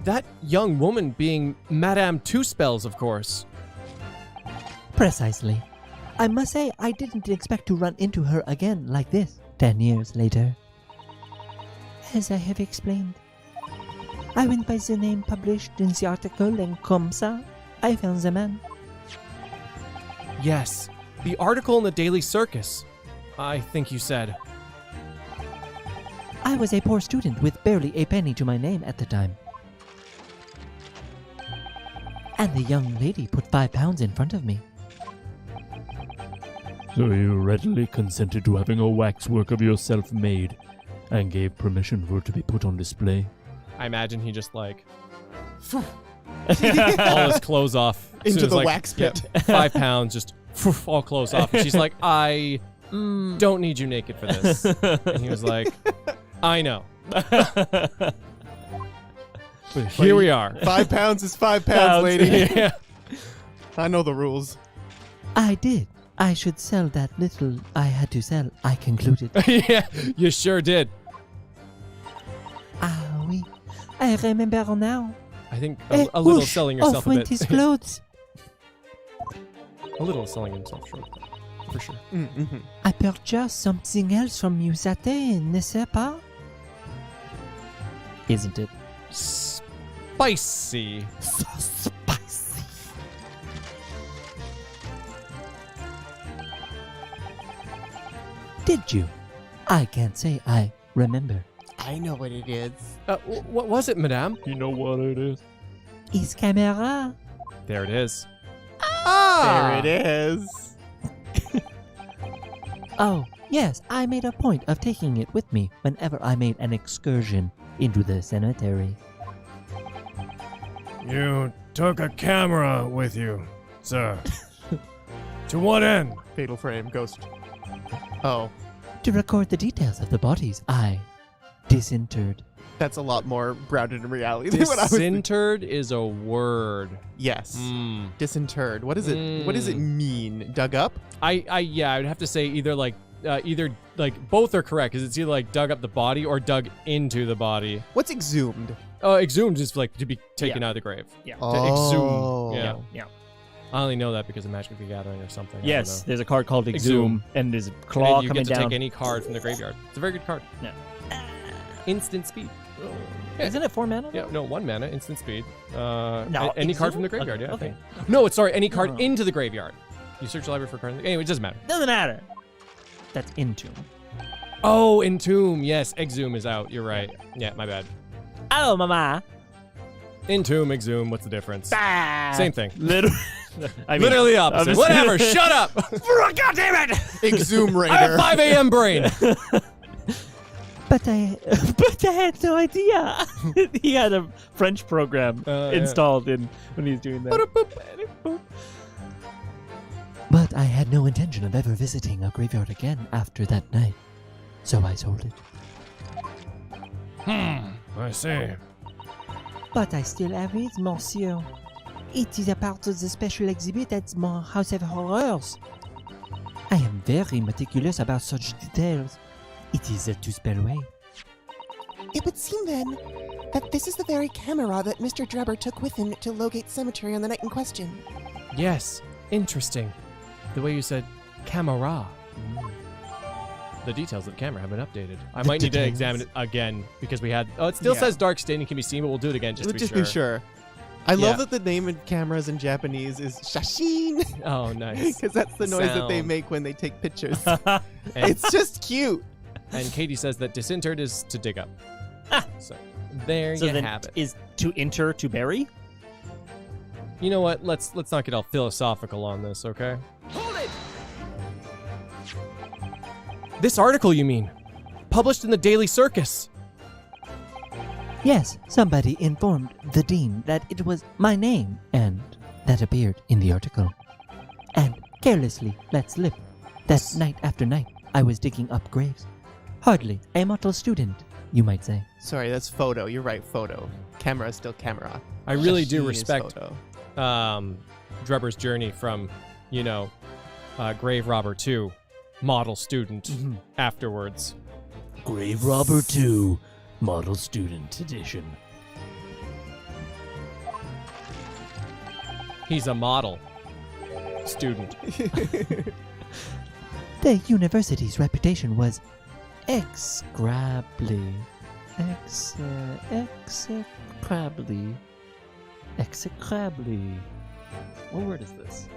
That young woman being Madame Two Spells, of course. Precisely. I must say I didn't expect to run into her again like this 10 years later. As I have explained, I went by the name published in the article, and comme ça, I found the man. Yes, the article in the Daily Circus, I think you said. I was a poor student with barely a penny to my name at the time. And the young lady put £5 in front of me. So you readily consented to having a waxwork of yourself made and gave permission for it to be put on display? I imagine he just like all his clothes off as Into soon as, the like, wax pit. yeah, £5, just all clothes off. And she's like, I don't need you naked for this. And he was like, I know. But here we are. £5 is £5, lady. Yeah. I know the rules. I did. I should sell that little I had to sell, I concluded. Yeah, you sure did. Ah, oui. I remember now. I think a little Whoosh, selling yourself off a went bit. his clothes. A little selling himself short, for sure. Mm-hmm. I purchased something else from you that day, n'est-ce pas? Isn't it? Spicy. So spicy. Did you? I can't say I remember. I know what it is. What was it, madame? You know what it is? Is camera? There it is. There it is. Oh, yes, I made a point of taking it with me whenever I made an excursion into the cemetery. You took a camera with you, sir. To what end? Fatal frame, ghost. Oh, To record the details of the bodies I disinterred. that's a lot more grounded in reality than what I was thinking. Disinterred is a word. Yes. Mm. Disinterred. What is it? What does it mean? Dug up? Yeah, I would have to say either both are correct, because it's either like dug up the body or dug into the body. What's exhumed? Exhumed is like to be taken out of the grave. Yeah. To exhume. Oh. Yeah. Yeah. I only know that because of Magic the Gathering or something. Yes, I don't there's a card called Exhume. Exhume, and there's a know. claw And you coming get to down. take any card from the graveyard. It's a very good card. Yeah. Instant speed. Isn't it 4 mana? Yeah, no, 1 mana, instant speed. No, any card Exhume? from the graveyard, yeah. Okay. No, it's sorry, any card Oh. into the graveyard. You search the library for a card. Anyway, it doesn't matter. Doesn't matter. That's Entomb. Oh, Entomb. Yes, Exhume is out. You're right. Yeah, my bad. Oh, mama. Entomb, Exhume, what's the difference? Ah. Same thing. Literally. I mean, Literally the opposite. just- Whatever, shut up! God damn it! Exhume I have Raider. 5 a.m. brain. But I had no idea. He had a French program installed in when he was doing that. But I had no intention of ever visiting a graveyard again after that night. So I sold it. I see. But I still have it, monsieur. It is a part of the special exhibit at my House of Horrors. I am very meticulous about such details. It is a two-spell way. It would seem then that this is the very camera that Mr. Drebber took with him to Logate Cemetery on the night in question. Yes, interesting. The way you said camera. The details of the camera have been updated. I might need to examine it again because we had. Oh, it still says dark staining can be seen, but we'll do it again just to be sure. I love that the name of cameras in Japanese is shashin. Oh, nice. Because that's the noise that they Sound. make when they take pictures. And, It's just cute. and Katie says that disinterred is to dig up. So there So you then have it. is to enter to bury? You know what? Let's not get all philosophical on this, okay? Hold it! This article, you mean? Published in the Daily Circus. Yes, somebody informed the dean that it was my name, and that appeared in the article. And carelessly let slip that night after night I was digging up graves. Hardly a model student, you might say. Sorry, that's photo. You're right, photo. Camera is still camera. I really do Shashin is respect photo. Drebber's journey from, grave robber to model student afterwards. Grave Robber 2, Model Student Edition. He's a model student. The university's reputation was execrably. What word is this?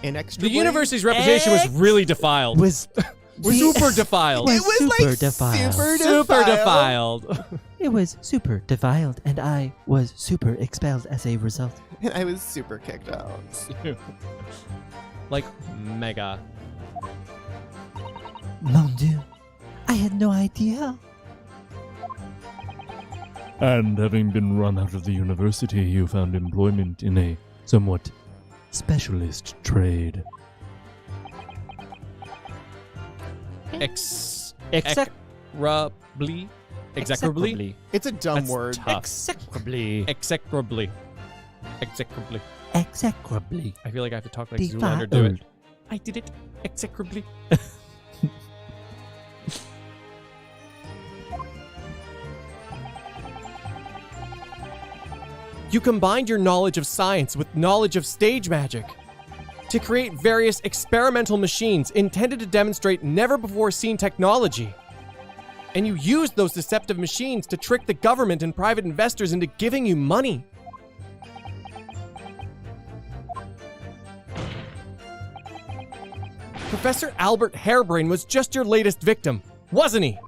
An extra The blade? university's reputation was really defiled. Was super defiled. It It was super like defiled. super defiled. It was super defiled, and I was super expelled as a result. And I was super kicked out. Like mega. Mon Dieu, I had no idea. And having been run out of the university, you found employment in a somewhat specialist trade. Execrably. Execrably. It's a dumb That's word. tough. Execrably. Execrably. Execrably. Execrably. I feel like I have to talk like Zoolander do it. Defiled. I did it. Execrably. You combined your knowledge of science with knowledge of stage magic to create various experimental machines intended to demonstrate never-before-seen technology. And you used those deceptive machines to trick the government and private investors into giving you money. Professor Albert Harebrain was just your latest victim, wasn't he?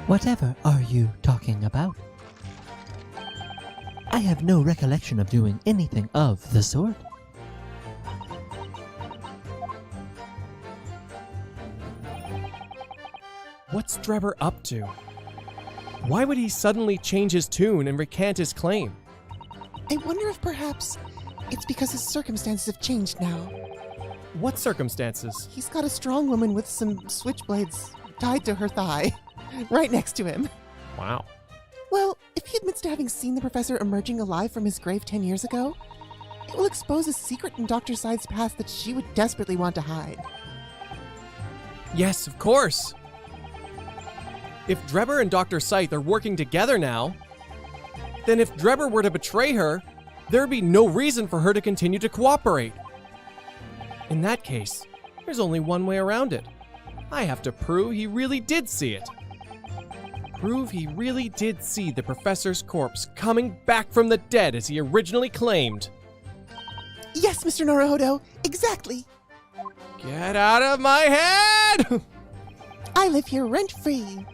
Whatever are you talking about? I have no recollection of doing anything of the sort. What's Drebber up to? Why would he suddenly change his tune and recant his claim? I wonder if perhaps it's because his circumstances have changed now. What circumstances? He's got a strong woman with some switchblades tied to her thigh, right next to him. Wow. Well, if he admits to having seen the professor emerging alive from his grave 10 years ago, it will expose a secret in Dr. Scythe's past that she would desperately want to hide. Yes, of course. If Drebber and Dr. Scythe are working together now, then if Drebber were to betray her, there'd be no reason for her to continue to cooperate. In that case, there's only one way around it. I have to prove he really did see it. Prove he really did see the professor's corpse coming back from the dead as he originally claimed. Yes, Mr. Naruhodo, exactly. Get out of my head! I live here rent-free.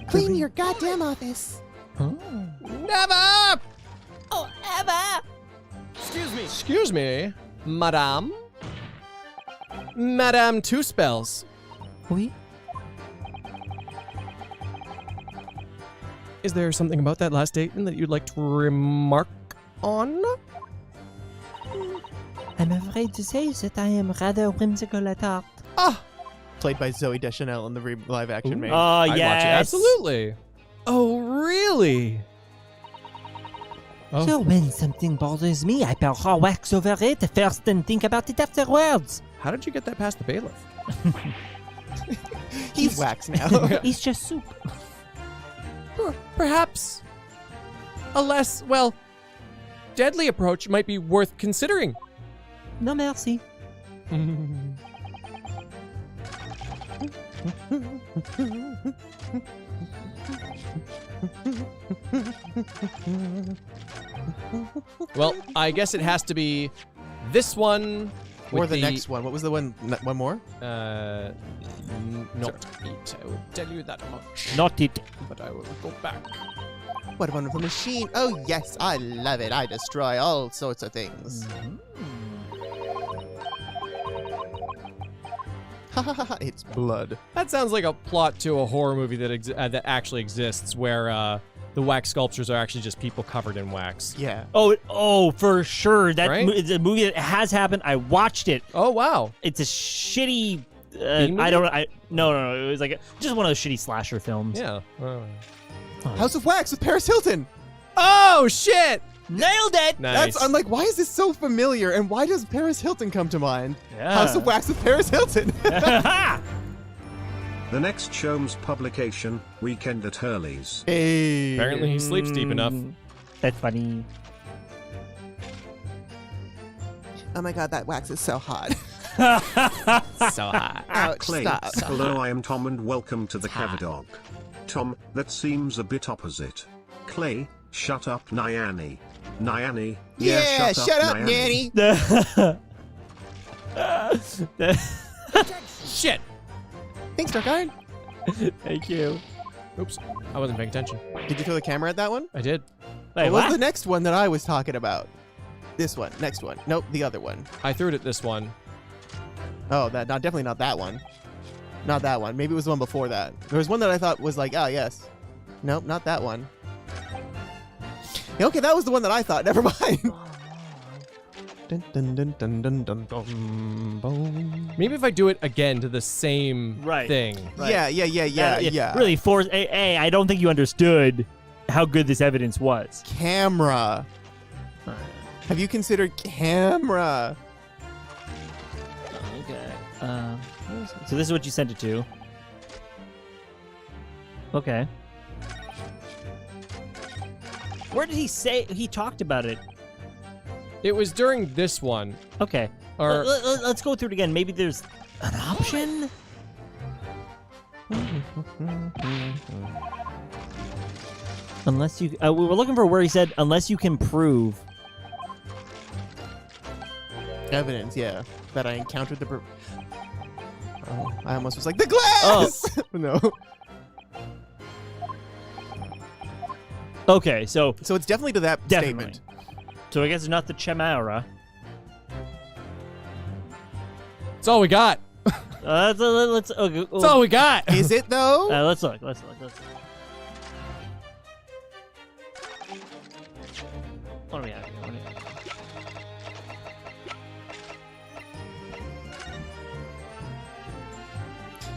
Clean your goddamn office. Never! Oh, Emma! Excuse me, Madame? Madame Two Spells. Oui? Is there something about that last statement that you'd like to remark on? I'm afraid to say that I am rather whimsical at heart. Ah! Played by Zoe Deschanel in the live action make. Oh, I'd watch it. yes. Absolutely. Oh, really? Oh. So when something bothers me, I pour wax over it first and think about it afterwards. How did you get that past the bailiff? He's wax now. It's just soup. Perhaps a less, well, deadly approach might be worth considering. No merci. Well, I guess it has to be this one. Or with the next one. What was the one? One more? Not it. I will tell you that much. Not it. But I will go back. What a wonderful machine. Oh, yes. I love it. I destroy all sorts of things. Ha ha ha. It's blood. That sounds like a plot to a horror movie that actually exists, where the wax sculptures are actually just people covered in wax. Yeah. Oh, for sure. That Right? it's a movie that has happened. I watched it. Oh wow. It's a shitty. movie? No. It was like just one of those shitty slasher films. Yeah. House of Wax with Paris Hilton. Oh shit! Nailed it. Nice. I'm like, why is this so familiar? And why does Paris Hilton come to mind? Yeah. House of Wax with Paris Hilton. The next Sholmes publication, Weekend at Hurley's. Hey. Apparently he sleeps deep enough. That's funny. Oh my god, that wax is so hot. So hot. Ouch, Clay, stop. hello, I am Tom and welcome to the Cavadog. Tom, that seems a bit opposite. Clay, shut up, Nyani. Nyani, Yeah, shut up, Nyani. Nanny. Shit. Thanks, Dark Iron. Thank you. Oops. I wasn't paying attention. Did you throw the camera at that one? I did. Wait, What was what? the next one that I was talking about? This one. Next one. Nope, the other one. I threw it at this one. Oh, definitely not that one. Not that one. Maybe it was the one before that. There was one that I thought was like, oh, yes. Nope, not that one. Yeah, okay, that was the one that I thought. Never mind. Dun, dun, dun, dun, dun, dun, dun, boom. Maybe if I do it again to the same Right. thing. Right. Yeah. Really, I don't think you understood how good this evidence was. Camera. Have you considered camera? Okay. So this is what you sent it to. Okay. Where did he say he talked about it? It was during this one. Okay. Or Let's go through it again. Maybe there's an option. Unless you, we were looking for where he said, unless you can prove. Evidence, yeah. That I encountered the... Oh, I almost was like, the glass! No. Okay, so So it's definitely to that definitely. statement. So I guess it's not the Chimera. it's all we got. Let's okay, It's all we got. Is it, though? let's look. Let's look. What do we have here?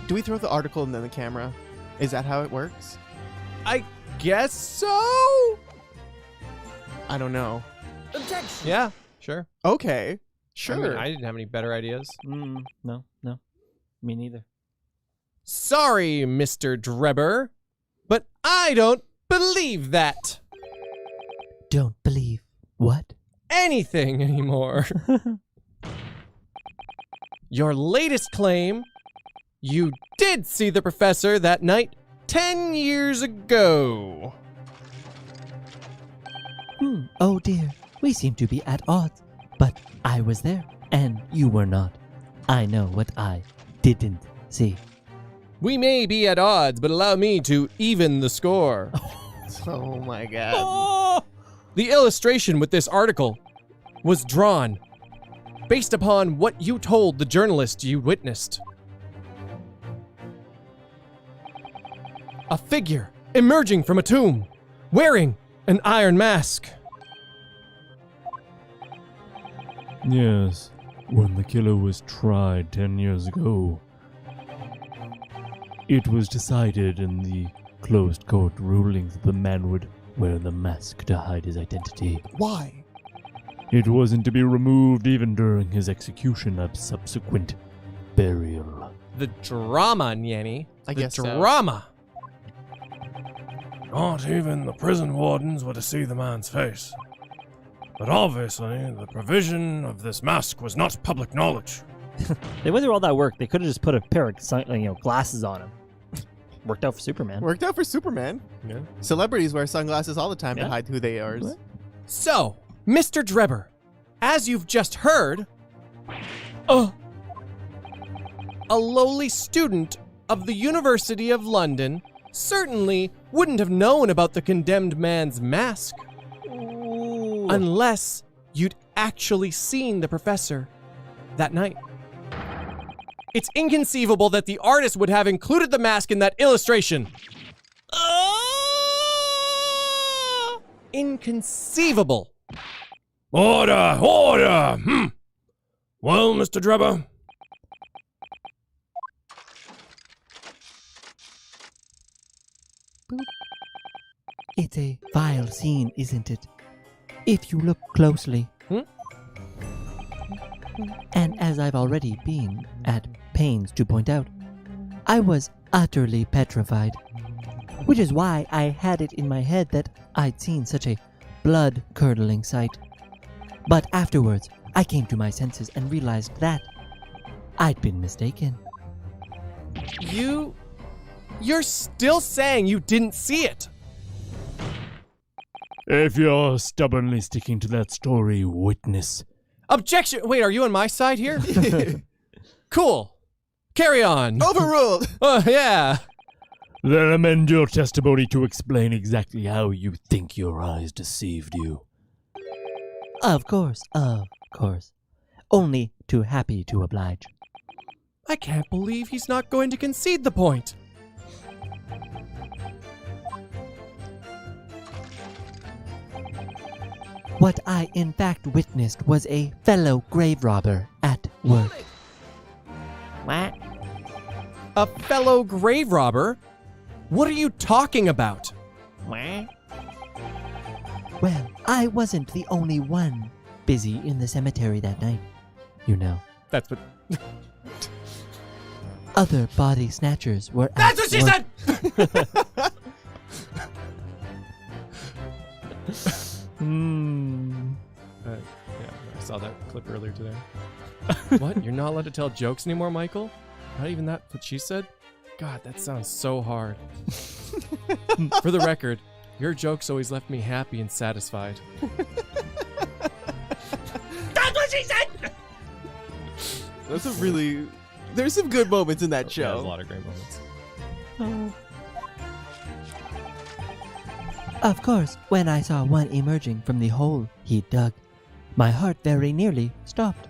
Do we throw the article and then the camera? Is that how it works? I guess so. I don't know. Yeah, sure. Okay. I mean, I didn't have any better ideas. No. Me neither. Sorry, Mr. Drebber, but I don't believe that. Don't believe what? Anything anymore. Your latest claim, you did see the professor that night 10 years ago. Oh dear, we seem to be at odds. But I was there, and you were not. I know what I didn't see. We may be at odds, but allow me to even the score. Oh my god. The illustration with this article was drawn based upon what you told the journalist you witnessed. A figure emerging from a tomb, wearing an iron mask. Yes, when the killer was tried 10 years ago, it was decided in the closed court ruling that the man would wear the mask to hide his identity. Why? It wasn't to be removed even during his execution or subsequent burial. The drama, Nyanny. I The guess so. drama. Not even the prison wardens were to see the man's face. But obviously, the provision of this mask was not public knowledge. They went through all that work. They could have just put a pair of glasses on him. Worked out for Superman. Worked out for Superman. Yeah. Celebrities wear sunglasses all the time to Yeah. hide who they are. What? So, Mr. Drebber, as you've just heard, a lowly student of the University of London certainly wouldn't have known about the condemned man's mask unless you'd actually seen the professor that night. It's inconceivable that the artist would have included the mask in that illustration. Inconceivable. Order! Order! Well, Mr. Drebber? It's a vile scene, isn't it? If you look closely. And as I've already been at pains to point out, I was utterly petrified. Which is why I had it in my head that I'd seen such a blood-curdling sight. But afterwards, I came to my senses and realized that I'd been mistaken. You're still saying you didn't see it? If you're stubbornly sticking to that story, witness. Objection! Wait, are you on my side here? Cool. Carry on. Overruled! Yeah. Then amend your testimony to explain exactly how you think your eyes deceived you. Of course. Only too happy to oblige. I can't believe he's not going to concede the point. What I in fact witnessed was a fellow grave robber at work. What? A fellow grave robber? What are you talking about? Well, I wasn't the only one busy in the cemetery that night. You know. That's what... Other body snatchers were That's what she said! Yeah, I saw that clip earlier today. What? You're not allowed to tell jokes anymore, Michael? Not even that what she said? God, that sounds so hard. For the record, your jokes always left me happy and satisfied. That's what she said! That's a really... There's some good moments in that Yeah, there's a show. lot of great moments. Of course, when I saw one emerging from the hole he dug, my heart very nearly stopped.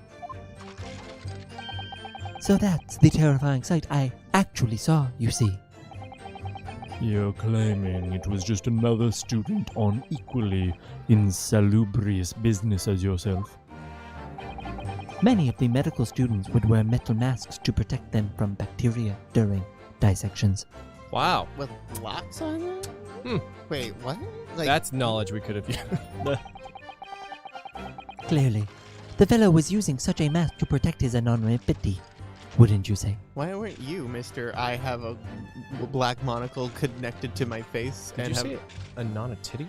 So that's the terrifying sight I actually saw, you see. You're claiming it was just another student on equally insalubrious business as yourself. Many of the medical students would wear metal masks to protect them from bacteria during dissections. Wow. With locks on them? Wait, what? Like, That's knowledge we could have used. Clearly, the fellow was using such a mask to protect his anonymity, wouldn't you say? why weren't you, Mr. I have a black monocle connected to my face Did you have... see it? A non-titty?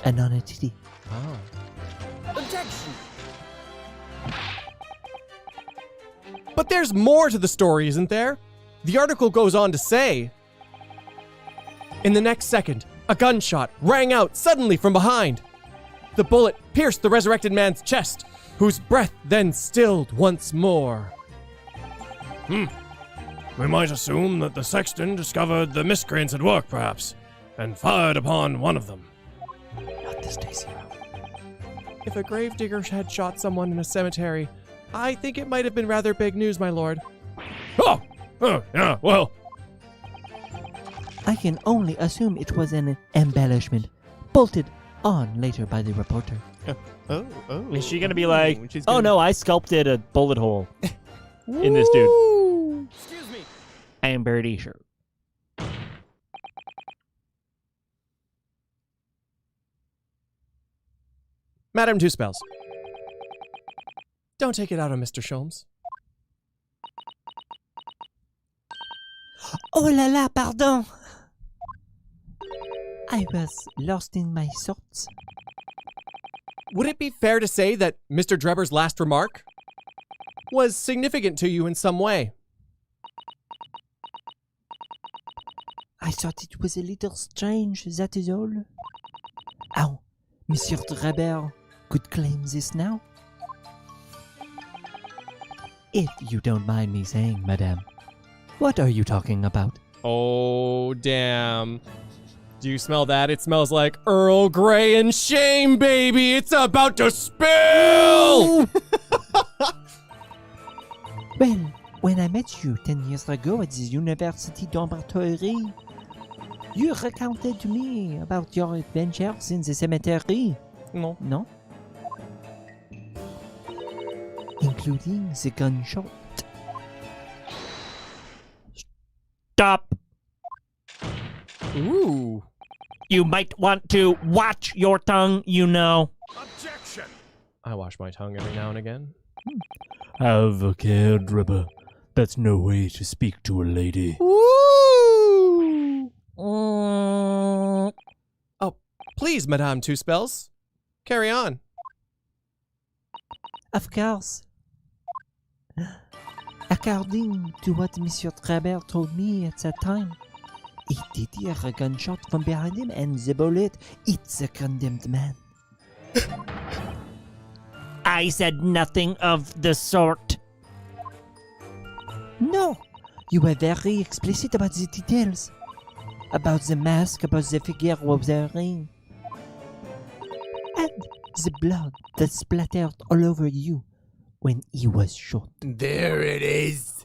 Anonymity. Oh. But there's more to the story, isn't there? The article goes on to say, in the next second, a gunshot rang out suddenly from behind. The bullet pierced the resurrected man's chest, whose breath then stilled once more. We might assume that the sexton discovered the miscreants at work, perhaps, and fired upon one of them. Not this day, Zero. If a gravedigger had shot someone in a cemetery, I think it might have been rather big news, my lord. Oh! Yeah, well. I can only assume it was an embellishment, bolted on later by the reporter. Oh. Is she gonna be like, She's oh gonna- no, I sculpted a bullet hole in this dude. Woo! Excuse me. I am pretty sure. Madam Two Spells. Don't take it out on Mr. Sholmes. Oh la la, pardon! I was lost in my thoughts. Would it be fair to say that Mr. Drebber's last remark was significant to you in some way? I thought it was a little strange, that is all. Oh, Monsieur Drebber could claim this now? If you don't mind me saying, madame, what are you talking about? Oh, damn. Do you smell that? It smells like Earl Grey and shame, baby! It's about to spill! Well, when I met you 10 years ago at the University Dormitory, you recounted to me about your adventures in the cemetery. No. No? Including the gunshot. Stop. Ooh. You might want to watch your tongue, you know. Objection! I wash my tongue every now and again. Have a care, Drebber. That's no way to speak to a lady. Woo! Oh, please, Madame Two Spells. Carry on. Of course. According to what Monsieur Drebber told me at that time, he did hear a gunshot from behind him and the bullet hit the condemned man. I said nothing of the sort. No, you were very explicit about the details. About the mask, about the figure wearing. And the blood that splattered all over you when he was shot. There it is.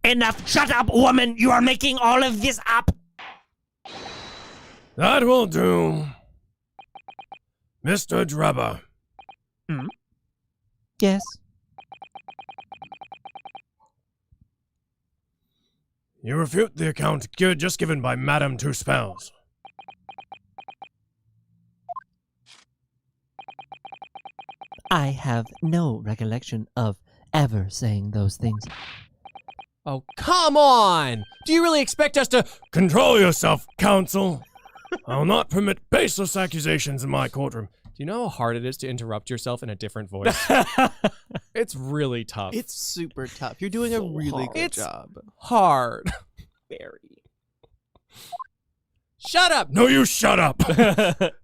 Enough! Shut up, woman! You are making all of this up! That will do. Mr. Drebber. Yes, You refute the account just given by Madame Two Spells. I have no recollection of ever saying those things. Oh, come on! Do you really expect us to... Control yourself, counsel. I will not permit baseless accusations in my courtroom. Do you know how hard it is to interrupt yourself in a different voice? It's really tough. It's super tough. You're doing a really good It's job. hard. Very. Shut up! No, you shut up!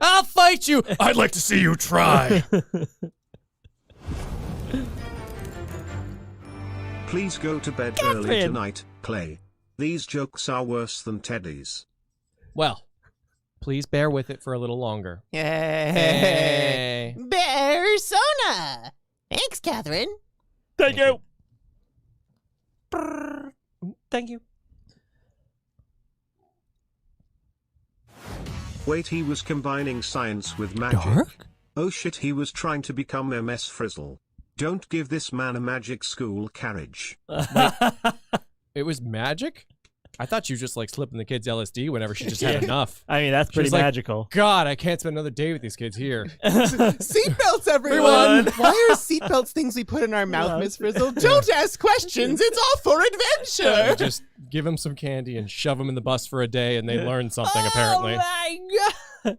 I'll fight you! I'd like to see you try. Please go to bed early Catherine. tonight, Clay. These jokes are worse than Teddy's. Well, please bear with it for a little longer. Hey. Persona! Thanks, Catherine. Thank you! Thank you. Wait, he was combining science with magic. Dark? Oh shit, he was trying to become MS Frizzle. Don't give this man a magic school carriage. It was magic? I thought you just like slipping the kids LSD whenever she just had enough. I mean, that's She pretty was like, magical. God, I can't spend another day with these kids here. Seatbelts, everyone! Why are seatbelts things we put in our mouth, Miss Frizzle? Don't ask questions. It's all for adventure. Just give them some candy and shove them in the bus for a day and they learn something apparently. my god!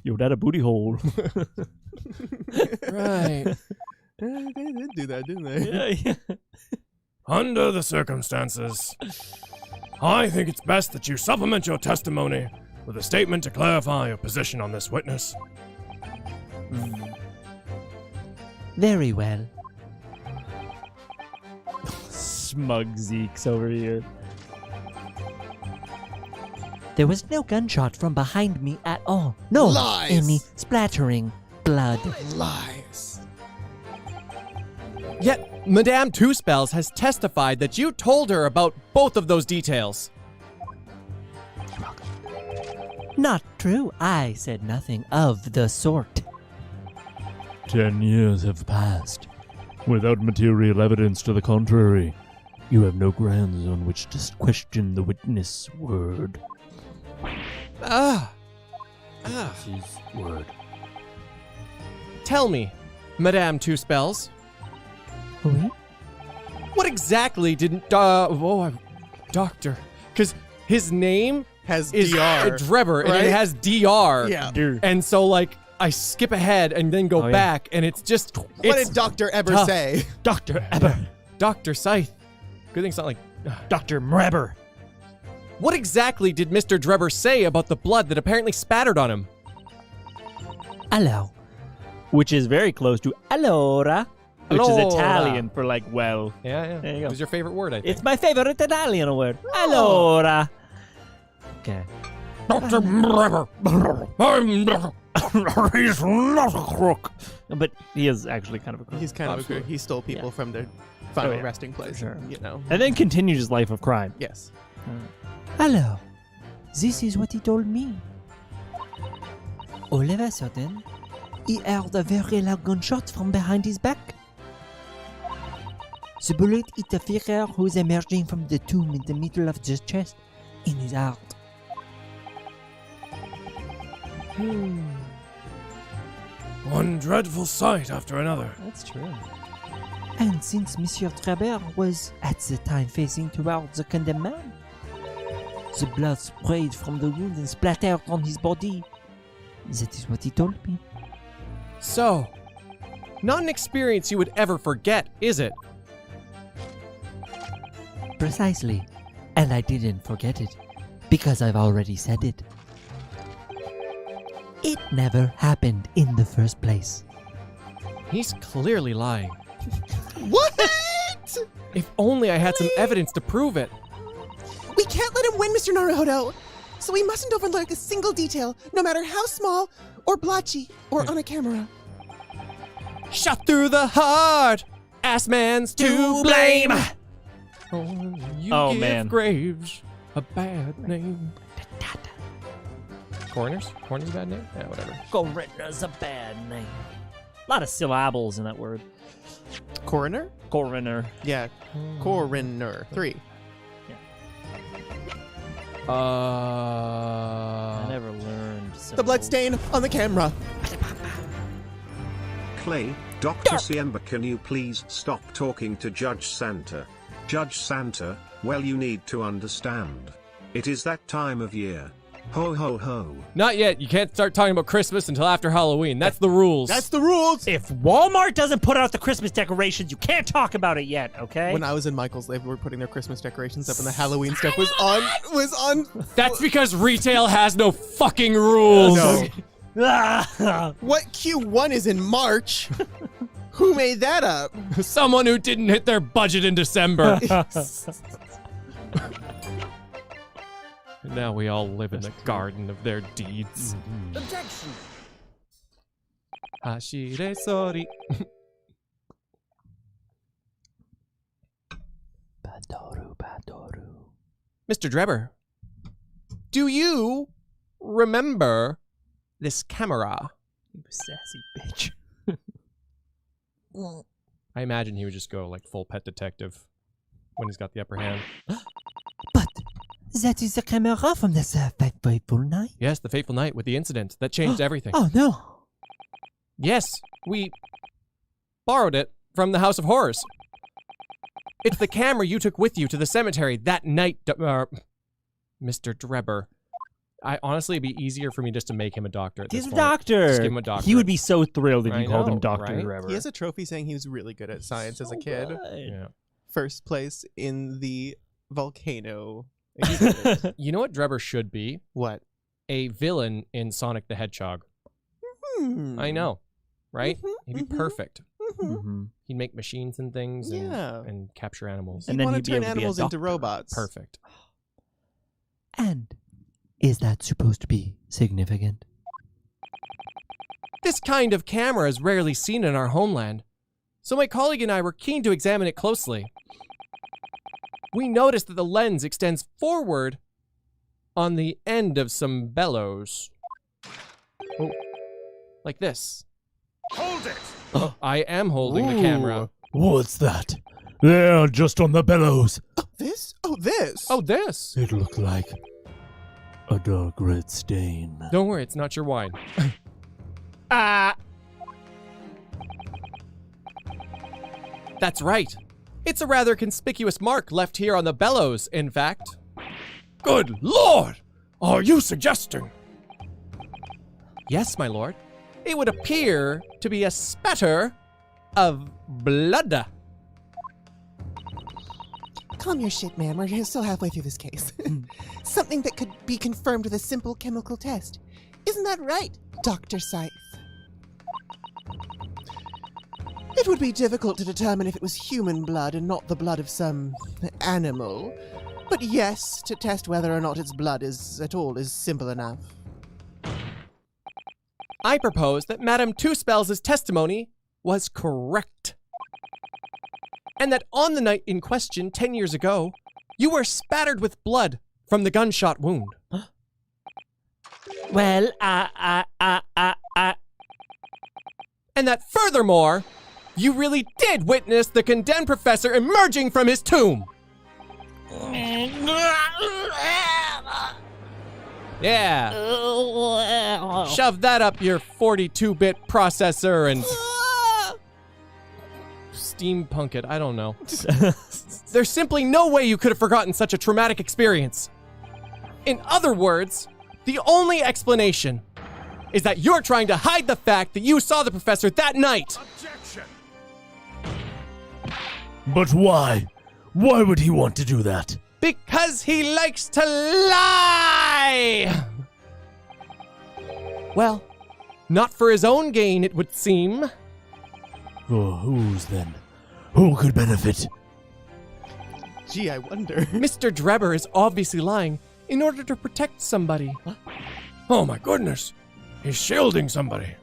Yo, that a booty hole. Right. They did do that, didn't they? Yeah. Under the circumstances, I think it's best that you supplement your testimony with a statement to clarify your position on this witness. Very well. Smug Zeke's over here. There was no gunshot from behind me at all. No, Lies. any splattering blood. Lies. Yet, Madame Two Spells has testified that you told her about both of those details. Not true. I said nothing of the sort. 10 years have passed. Without material evidence to the contrary, you have no grounds on which to question the witness' word. His word. Tell me, Madame Two Spells, Oui? what exactly did Doctor? Because his name Has is DR. Drebber, and right? it has DR. Yeah. And so, like, I skip ahead and then go back, and it's just... What it's did Dr. Eber tough. say? Dr. Eber. Dr. Scythe. Good thing it's not like... Dr. Mrebber. What exactly did Mr. Drebber say about the blood that apparently spattered on him? Hello. Which is very close to allora, which Allora. is Italian for like, well. Yeah. There you go. It was your favorite word, I think. It's my favorite Italian word. Allora. Okay. Dr. Drebber. He's not a crook. But he is actually kind of a crook. He's kind of a Absolutely. good. He stole people from their final Oh, yeah. resting place. Sure. You know. And then continues his life of crime. Yes. Hello. This is what he told me. All of a sudden, he heard a very loud gunshot from behind his back. The bullet hit a figure who was emerging from the tomb in the middle of the chest in his heart. One dreadful sight after another. That's true. And since Monsieur Drebber was at the time facing towards the condemned man, the blood sprayed from the wound and splattered on his body. That is what he told me. So, not an experience you would ever forget, is it? Precisely. And I didn't forget it, because I've already said it. It never happened in the first place. He's clearly lying. What? If only I had some evidence to prove it. We can't let him win, Mr. Naruhodo. So we mustn't overlook a single detail, no matter how small or blotchy or on a camera. Shot through the heart, ass man's to blame. You Oh, give man. Graves a bad name. Corners? Corners a bad name? Yeah, whatever. Coroner's a bad name. A lot of syllables in that word. Coroner? Coroner. Yeah. Coroner. 3. I never learned. The blood stain on the camera. Clay, Dr. Siemba, can you please stop talking to Judge Santa? Judge Santa, well, you need to understand. It is that time of year. Ho ho ho. Not yet. You can't start talking about Christmas until after Halloween. That's the rules. That's the rules. If Walmart doesn't put out the Christmas decorations, you can't talk about it yet, okay? When I was in Michael's, they were putting their Christmas decorations up, and the Halloween stuff was on. That's because retail has no fucking rules. No. What Q1 is in March? Who made that up? Someone who didn't hit their budget in December. Now we all live in the garden of their deeds. Objection. Hashire sori. Mr. Drebber, do you remember this camera? You sassy bitch. I imagine he would just go like full pet detective when he's got the upper hand. But that is the camera from the fateful night. Yes, the fateful night with the incident that changed everything. Oh no. Yes, we borrowed it from the House of Horrors. It's the camera you took with you to the cemetery that night, Mr. Drebber. Honestly, it'd be easier for me just to make him a doctor at He's this a point. doctor. Just give him a doctor. He would be so thrilled if I you called know, him Dr. right? Drebber. He has a trophy saying he was really good at science as a kid. Yeah. First place in the volcano. You know what Drebber should be? What? A villain in Sonic the Hedgehog. I know, right? He'd be perfect. Mhm. He'd make machines and things and, Yeah. and capture animals. And And then then want he'd to be turn able to be a animals into doctor. robots. Perfect. And is that supposed to be significant? This kind of camera is rarely seen in our homeland, so my colleague and I were keen to examine it closely. We noticed that the lens extends forward on the end of some bellows. Oh, like this. Hold it! I am holding the camera. What's that? There, just on the bellows. This? Oh, this. Oh, this. It looked like a dark red stain. Don't worry, it's not your wine. That's right. It's a rather conspicuous mark left here on the bellows, in fact. Good Lord! Are you suggesting? Yes, my lord. It would appear to be a spatter of blood. Calm your shit, man. We're still halfway through this case. Something that could be confirmed with a simple chemical test. Isn't that right, Dr. Scythe? It would be difficult to determine if it was human blood and not the blood of some animal. But yes, to test whether or not its blood is at all is simple enough. I propose that Madame Two-Spells' testimony was correct. And that on the night in question 10 years ago, you were spattered with blood from the gunshot wound. Well, And that furthermore, you really did witness the condemned professor emerging from his tomb. Yeah. Shove that up your 42-bit processor and steampunk it. I don't know. There's simply no way you could have forgotten such a traumatic experience. In other words, the only explanation is that you're trying to hide the fact that you saw the professor that night. Objection! But why? Why would he want to do that? Because he likes to lie! Well, not for his own gain, it would seem. Oh, whose then? Who could benefit? Gee, I wonder. Mr. Drebber is obviously lying in order to protect somebody. Oh my goodness! He's shielding somebody.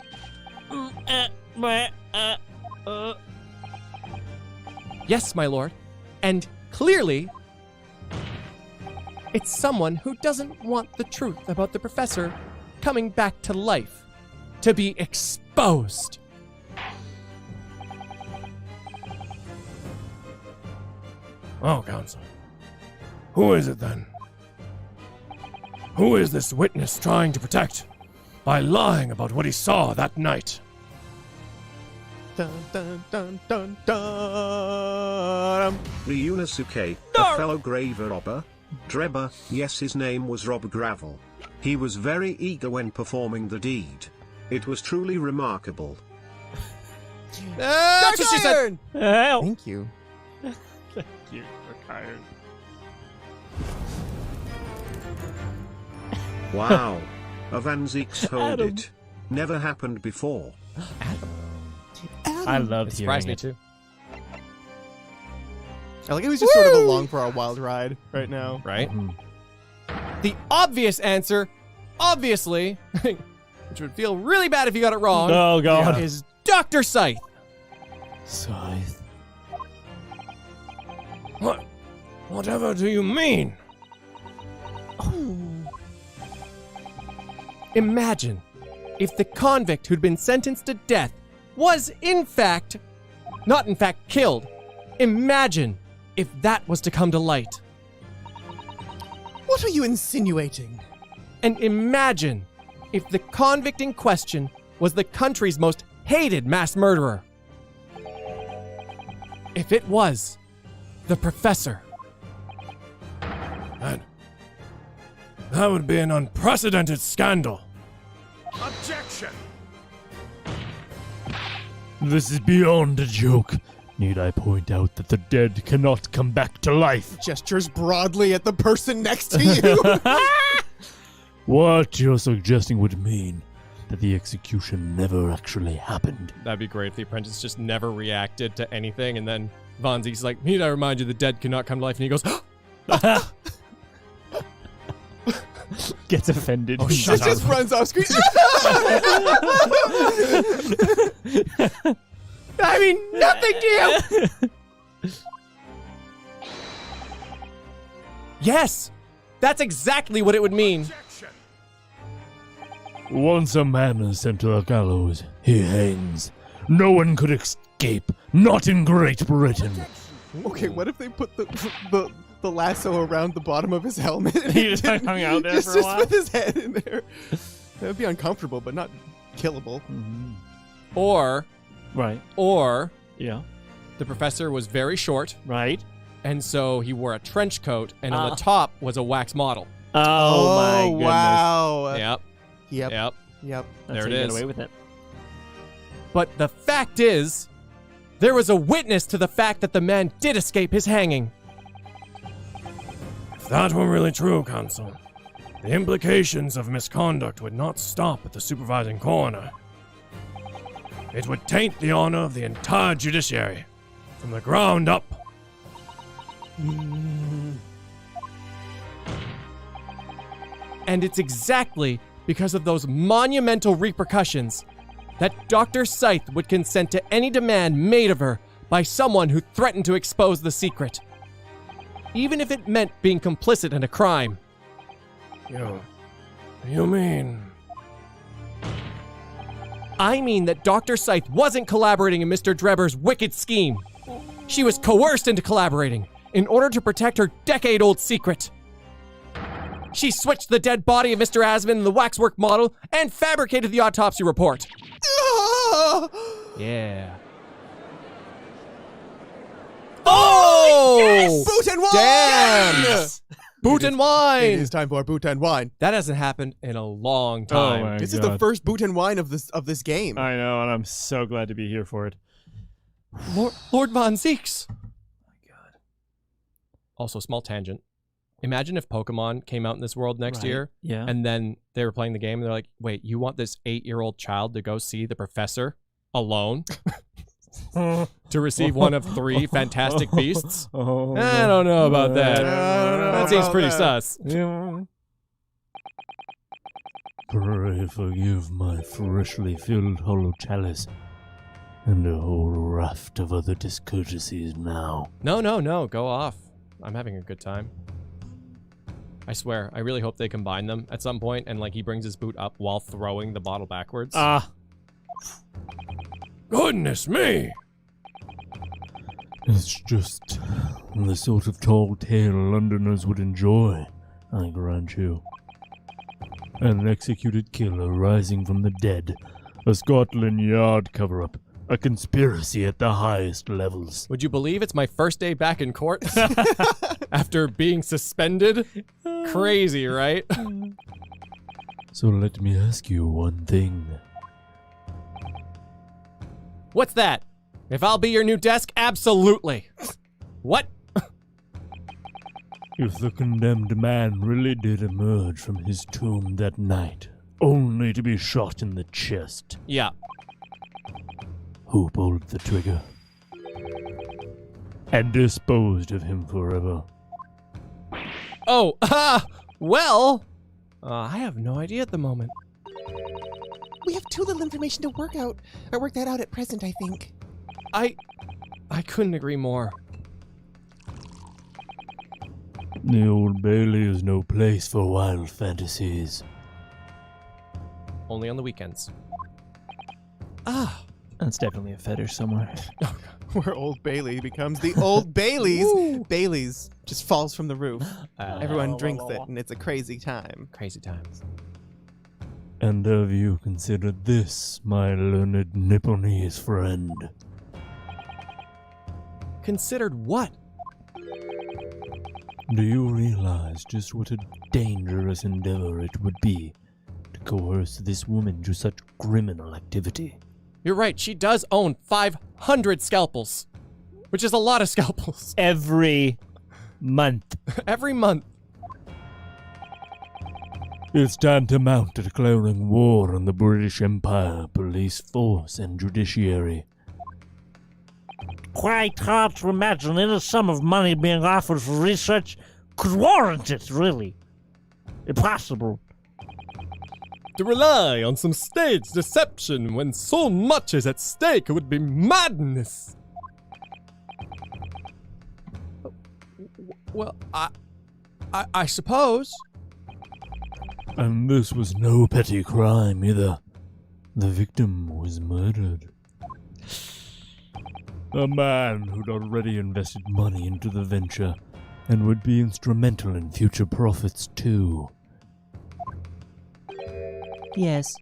Yes, my lord. And clearly, it's someone who doesn't want the truth about the professor coming back to life to be exposed. Oh, counsel. Who is it then? Who is this witness trying to protect by lying about what he saw that night? Dun, dun, dun, dun, dun. Ryunosuke, a fellow grave robber. Drebber, yes, his name was Rob Gravel. He was very eager when performing the deed. It was truly remarkable. That's what she said. Thank you. Cute, retired. Wow. Avanzik's hold Adam. it. Never happened before. I love It hearing surprised me it. too. I like it was just sort of along for our wild ride right now. Right? The obvious answer, obviously, which would feel really bad if you got it wrong, Oh God. is Dr. Scythe. Scythe. Whatever do you mean? Imagine if the convict who'd been sentenced to death was not in fact killed. Imagine if that was to come to light. What are you insinuating? And imagine if the convict in question was the country's most hated mass murderer. If it was the professor. That would be an unprecedented scandal. Objection! This is beyond a joke. Need I point out that the dead cannot come back to life? Gestures broadly at the person next to you. What you're suggesting would mean that the execution never actually happened. That'd be great if the apprentice just never reacted to anything, and then Von Zieg's like, need I remind you the dead cannot come to life, and he goes, Gets offended. Oh, shut It just runs off screen. I mean nothing to you! Yes! That's exactly what it would mean. Once a man is sent to the gallows, he hangs. No one could escape, not in Great Britain. Okay, what if they put the lasso around the bottom of his helmet? He just hung out there for a while? Just with his head in there. That would be uncomfortable, but not killable. Mm-hmm. Or yeah, the professor was very short, right, and so he wore a trench coat, and on the top was a wax model. Oh my goodness. Wow. Yep. Yep. There That's it how you is. get away with it. But the fact is, there was a witness to the fact that the man did escape his hanging. If that were really true, Counsel, the implications of misconduct would not stop at the supervising coroner. It would taint the honor of the entire judiciary from the ground up. And it's exactly because of those monumental repercussions that Dr. Scythe would consent to any demand made of her by someone who threatened to expose the secret, even if it meant being complicit in a crime. You mean... I mean that Dr. Scythe wasn't collaborating in Mr. Drebber's wicked scheme. She was coerced into collaborating in order to protect her decade-old secret. She switched the dead body of Mr. Asman in the waxwork model and fabricated the autopsy report. Yeah. Oh! Yes! Boot and wine! Damn! Boot and wine! It is time for boot and wine. That hasn't happened in a long time. Oh my This is God. the first boot and wine of this game. I know, and I'm so glad to be here for it. Lord Von Zeeks. Oh my God. Also, small tangent. Imagine if Pokemon came out in this world next year, Yeah. and then they were playing the game, and they're like, wait, you want this 8-year-old child to go see the professor alone to receive one of 3 fantastic beasts? I don't know about that. That seems pretty sus. Pray forgive my freshly filled hollow chalice, and a whole raft of other discourtesies now. No, go off. I'm having a good time. I swear, I really hope they combine them at some point, and like he brings his boot up while throwing the bottle backwards. Goodness me! It's just the sort of tall tale Londoners would enjoy, I grant you. An executed killer rising from the dead, a Scotland Yard cover-up, a conspiracy at the highest levels. Would you believe it's my first day back in court after being suspended? Crazy, right? So let me ask you one thing. What's that? If I'll be your new desk, absolutely. What? If the condemned man really did emerge from his tomb that night, only to be shot in the chest, Yeah. who pulled the trigger? And disposed of him forever? Oh, well, I have no idea at the moment. We have too little information to work that out at present, I think. I couldn't agree more. The Old Bailey is no place for wild fantasies. Only on the weekends. That's definitely a fetish somewhere. Where Old Bailey becomes the Old Baileys. Baileys just falls from the roof. Everyone drinks it, and it's a crazy time. Crazy times. And have you considered this, my learned Nipponese friend? Considered what? Do you realize just what a dangerous endeavor it would be to coerce this woman to such criminal activity? You're right, she does own 500 scalpels, which is a lot of scalpels. Every month. Every month. It's tantamount to declaring war on the British Empire, police force, and judiciary. Quite hard to imagine any sum of money being offered for research could warrant it, really. Impossible. To rely on some stage deception when so much is at stake would be madness. Well, I suppose. And this was no petty crime either. The victim was murdered. A man who'd already invested money into the venture and would be instrumental in future profits too. Yes,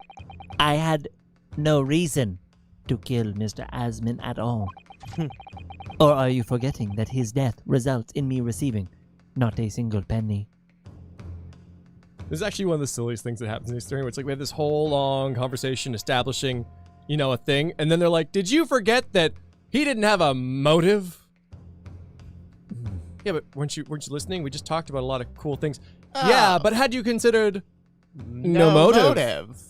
I had no reason to kill Mr. Asman at all. Or are you forgetting that his death results in me receiving not a single penny? This is actually one of the silliest things that happens in this story. Where it's like we have this whole long conversation establishing, you know, a thing, and then they're like, "Did you forget that he didn't have a motive?" Yeah, but weren't you listening? We just talked about a lot of cool things. Oh. Yeah, but had you considered no motive?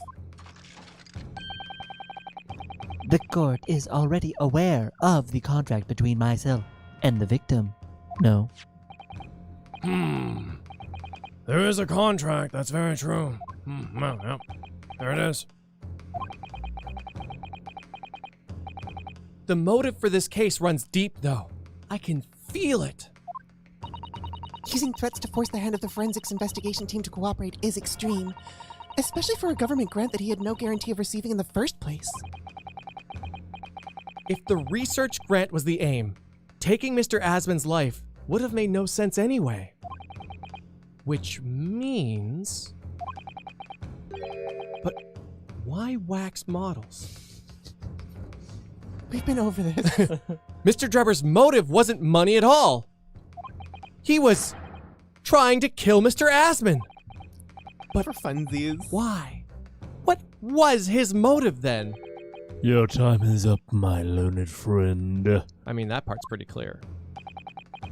The court is already aware of the contract between myself and the victim. No. There is a contract, that's very true. Well, yeah. There it is. The motive for this case runs deep, though. I can feel it. Using threats to force the hand of the forensics investigation team to cooperate is extreme, especially for a government grant that he had no guarantee of receiving in the first place. If the research grant was the aim, taking Mr. Asman's life would have made no sense anyway. Which means... But why wax models? We've been over this. Mr. Drebber's motive wasn't money at all. He was trying to kill Mr. Asman. But for funsies. Why? What was his motive then? Your time is up, my learned friend. I mean, that part's pretty clear.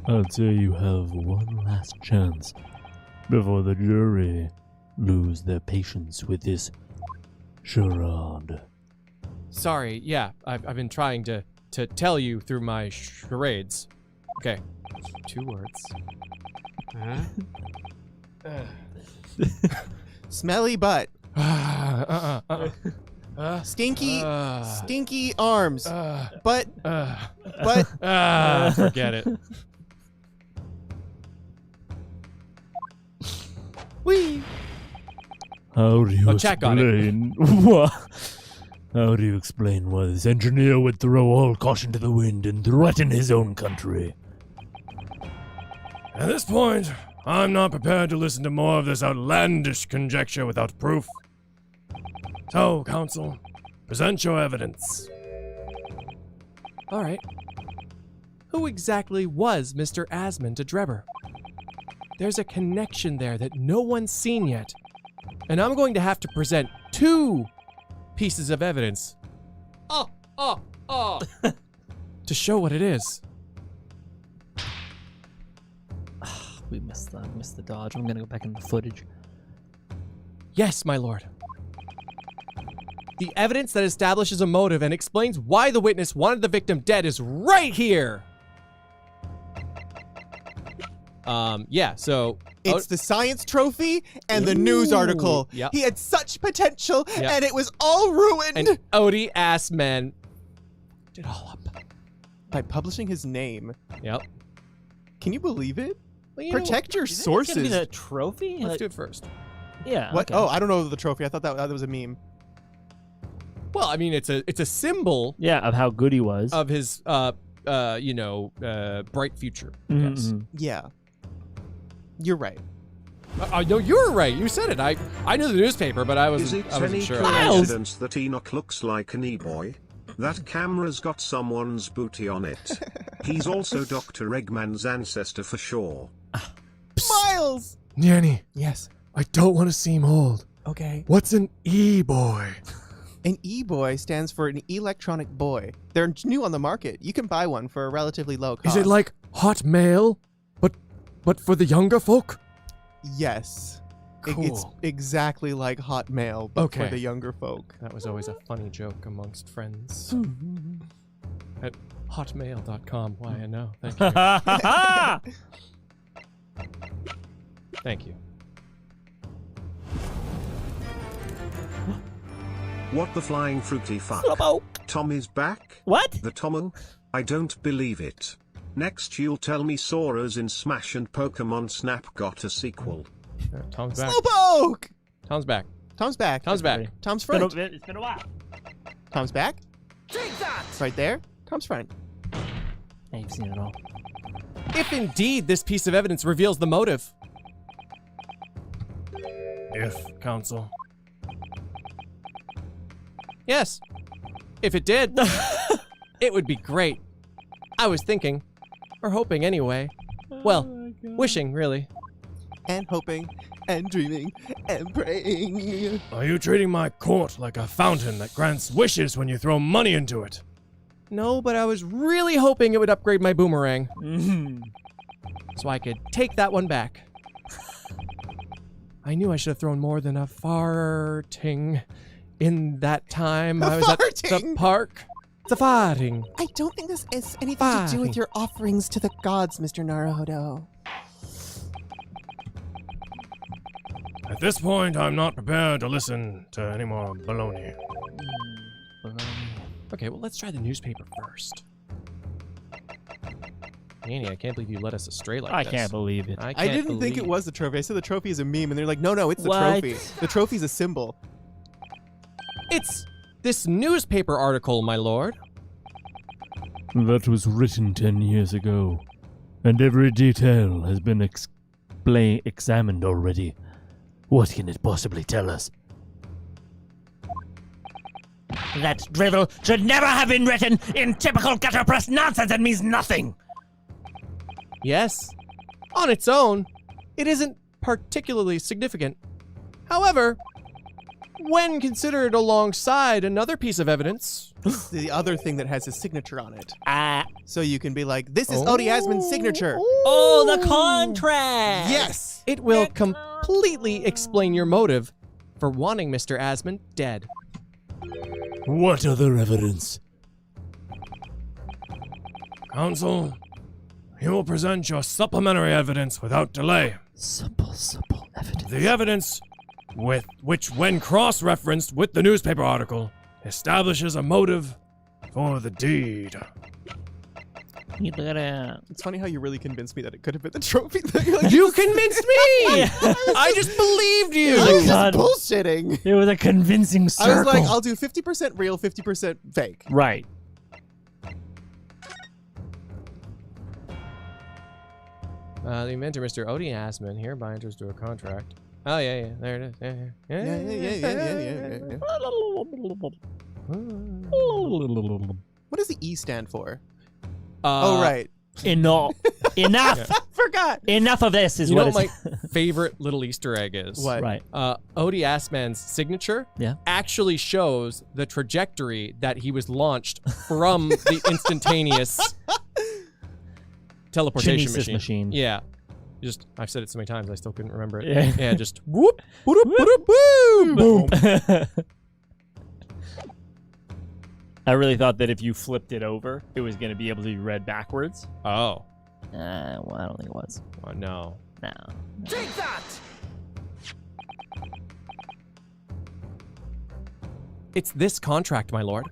I'd say you have one last chance before the jury lose their patience with this charade. Sorry, yeah, I've been trying to tell you through my charades. Okay, 2 words. Smelly butt. Stinky arms. But forget it. Whee! How do you check on it. explain? What? How do you explain why this engineer would throw all caution to the wind and threaten his own country? At this point, I'm not prepared to listen to more of this outlandish conjecture without proof. So, counsel, present your evidence. All right. Who exactly was Mr. Asman to Drebber? There's a connection there that no one's seen yet. And I'm going to have to present 2 pieces of evidence. To show what it is. We missed the dodge. I'm gonna go back in the footage. Yes, my lord. The evidence that establishes a motive and explains why the witness wanted the victim dead is right here. Yeah, so... It's the science trophy and the news article. Yep. He had such potential, Yep. and it was all ruined. And Odie Assman did it all up. By publishing his name. Yep. Can you believe it? Well, you know Protect your Is this gonna be sources. the trophy? Let's do it first. Yeah. What? okay. Oh, I don't know the trophy. I thought that was a meme. Well, I mean, it's a symbol Yeah, of how good he was. of his bright future. I Mhm, guess. mhm. Yeah. You're right. No, you're right. You said it. I knew the newspaper, but I Is wasn't. it I wasn't any sure. coincidence that Enoch looks like an e-boy? That camera's got someone's booty on it. He's also Dr. Eggman's ancestor for sure. Miles! Nyanny, Yes. I don't want to seem old. Okay. What's an e-boy? An e-boy stands for an electronic boy. They're new on the market. You can buy one for a relatively low cost. Is it like hot mail, but for the younger folk? Yes. Cool. It's exactly like Hotmail, but for Okay. the younger folk. That was always a funny joke amongst friends. At hotmail.com. Why, I know. Thank you. Thank you. What the flying fruity fuck? Tom is back? What? The Tomu? I don't believe it. Next you'll tell me Sora's in Smash and Pokemon Snap got a sequel. Tom's back. Slowpoke! Tom's back. Tom's back. Tom's back. Tom's front. It's been a while. Tom's back. Right there. Tom's front. Yeah, you've seen it all. If indeed this piece of evidence reveals the motive. If, counsel. Yes. If it did, it would be great. I was thinking, or hoping anyway. Well, wishing, really. And hoping, and dreaming, and praying. Are you treating my court like a fountain that grants wishes when you throw money into it? No, but I was really hoping it would upgrade my boomerang. So I could take that one back. I knew I should have thrown more than a farting in that time I was at the park. The farting. I don't think this has anything to do with your offerings to the gods, Mr. Naruhodo. At this point, I'm not prepared to listen to any more baloney. Okay, well, let's try the newspaper first. Annie, I can't believe you led us astray like I this. can't believe it. I didn't think it was the trophy. I said the trophy is a meme, and they're like, no, it's the What? trophy. The trophy's a symbol. It's this newspaper article, my lord. That was written 10 years ago, and every detail has been examined already. What can it possibly tell us? That drivel should never have been written in typical gutter press nonsense and means nothing. Yes, on its own, it isn't particularly significant. However, when considered alongside another piece of evidence... The other thing that has his signature on it. Ah. So you can be like, this is Odie Asman's signature. Oh, the contract! Yes! It will completely explain your motive for wanting Mr. Asman dead. What other evidence? Counsel, you will present your supplementary evidence without delay. Supple evidence. The evidence, with which, when cross-referenced with the newspaper article, establishes a motive for the deed. You better... It's funny how you really convinced me that it could have been the trophy. You convinced me! I just believed you! I was God. just bullshitting. It was a convincing circle. I was like, I'll do 50% real, 50% fake. Right. The inventor, Mr. Odie Asman, hereby enters into a contract. Oh, yeah, there it is. Yeah. What does the E stand for? Oh, Oh, right. Enough. Forgot. Enough of this is You what know it's... what my favorite little Easter egg is? What? Right. Odie Asman's signature Yeah. actually shows the trajectory that he was launched from the instantaneous teleportation Kinesis machine. Yeah. I've said it so many times, I still couldn't remember it. Yeah. Yeah, just whoop, whoop, whoop, boom, boom. I really thought that if you flipped it over, it was going to be able to be read backwards. Oh. Well, I don't think it was. Oh, no. No. Take that! It's this contract, my lord.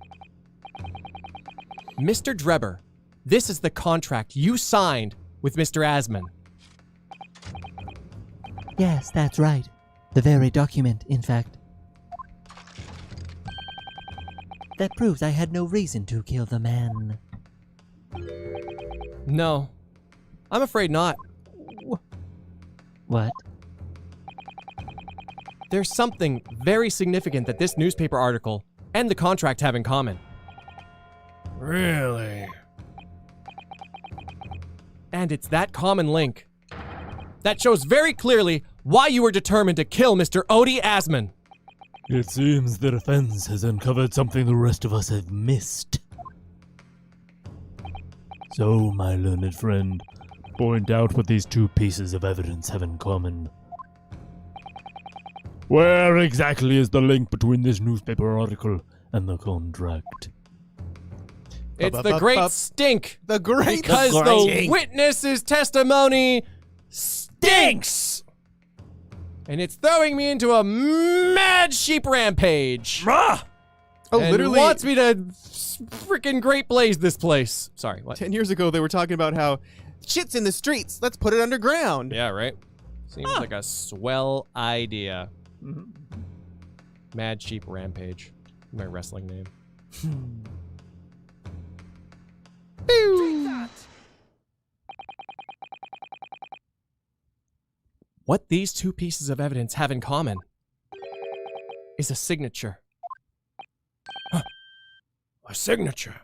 Mr. Drebber, this is the contract you signed with Mr. Asman. Yes, that's right. The very document, in fact. That proves I had no reason to kill the man. No. I'm afraid not. What? There's something very significant that this newspaper article and the contract have in common. Really? And it's that common link that shows very clearly why you were determined to kill Mr. Odie Asman. It seems the defense has uncovered something the rest of us have missed. So, my learned friend, point out what these two pieces of evidence have in common. Where exactly is the link between this newspaper article and the contract? It's the great stink. The great Because the witness's testimony stinks. And it's throwing me into a mad sheep rampage. Oh, and literally wants me to freaking Great Blaze this place. Sorry, what? 10 years ago, they were talking about how shit's in the streets. Let's put it underground. Yeah, right? Seems like a swell idea. Mad Sheep Rampage. My wrestling name. What these two pieces of evidence have in common is a signature. A signature.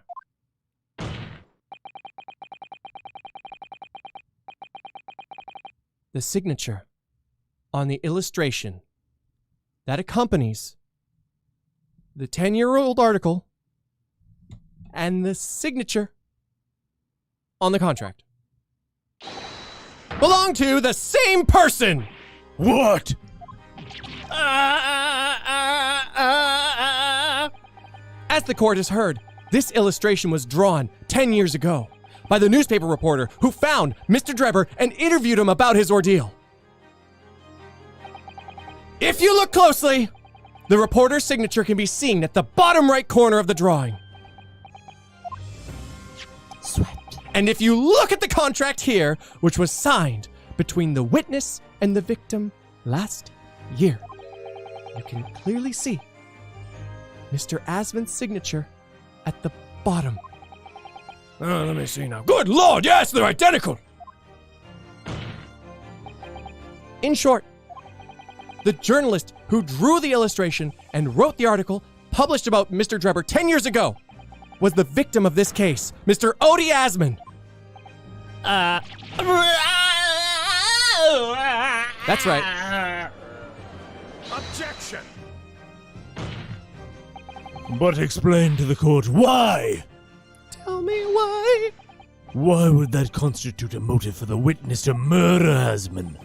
The signature on the illustration that accompanies the 10-year-old article and the signature on the contract belong to the same person. What? As the court has heard, this illustration was drawn 10 years ago by the newspaper reporter who found Mr. Drebber and interviewed him about his ordeal. If you look closely, the reporter's signature can be seen at the bottom right corner of the drawing. Sweat. And if you look at the contract here, which was signed between the witness and the victim last year, you can clearly see Mr. Asman's signature at the bottom. Let me see now. Good Lord, yes, they're identical. In short, the journalist who drew the illustration and wrote the article published about Mr. Drebber 10 years ago was the victim of this case, Mr. Odie Asman. That's right. Objection. But explain to the court why. Tell me why. Why would that constitute a motive for the witness to murder Asman?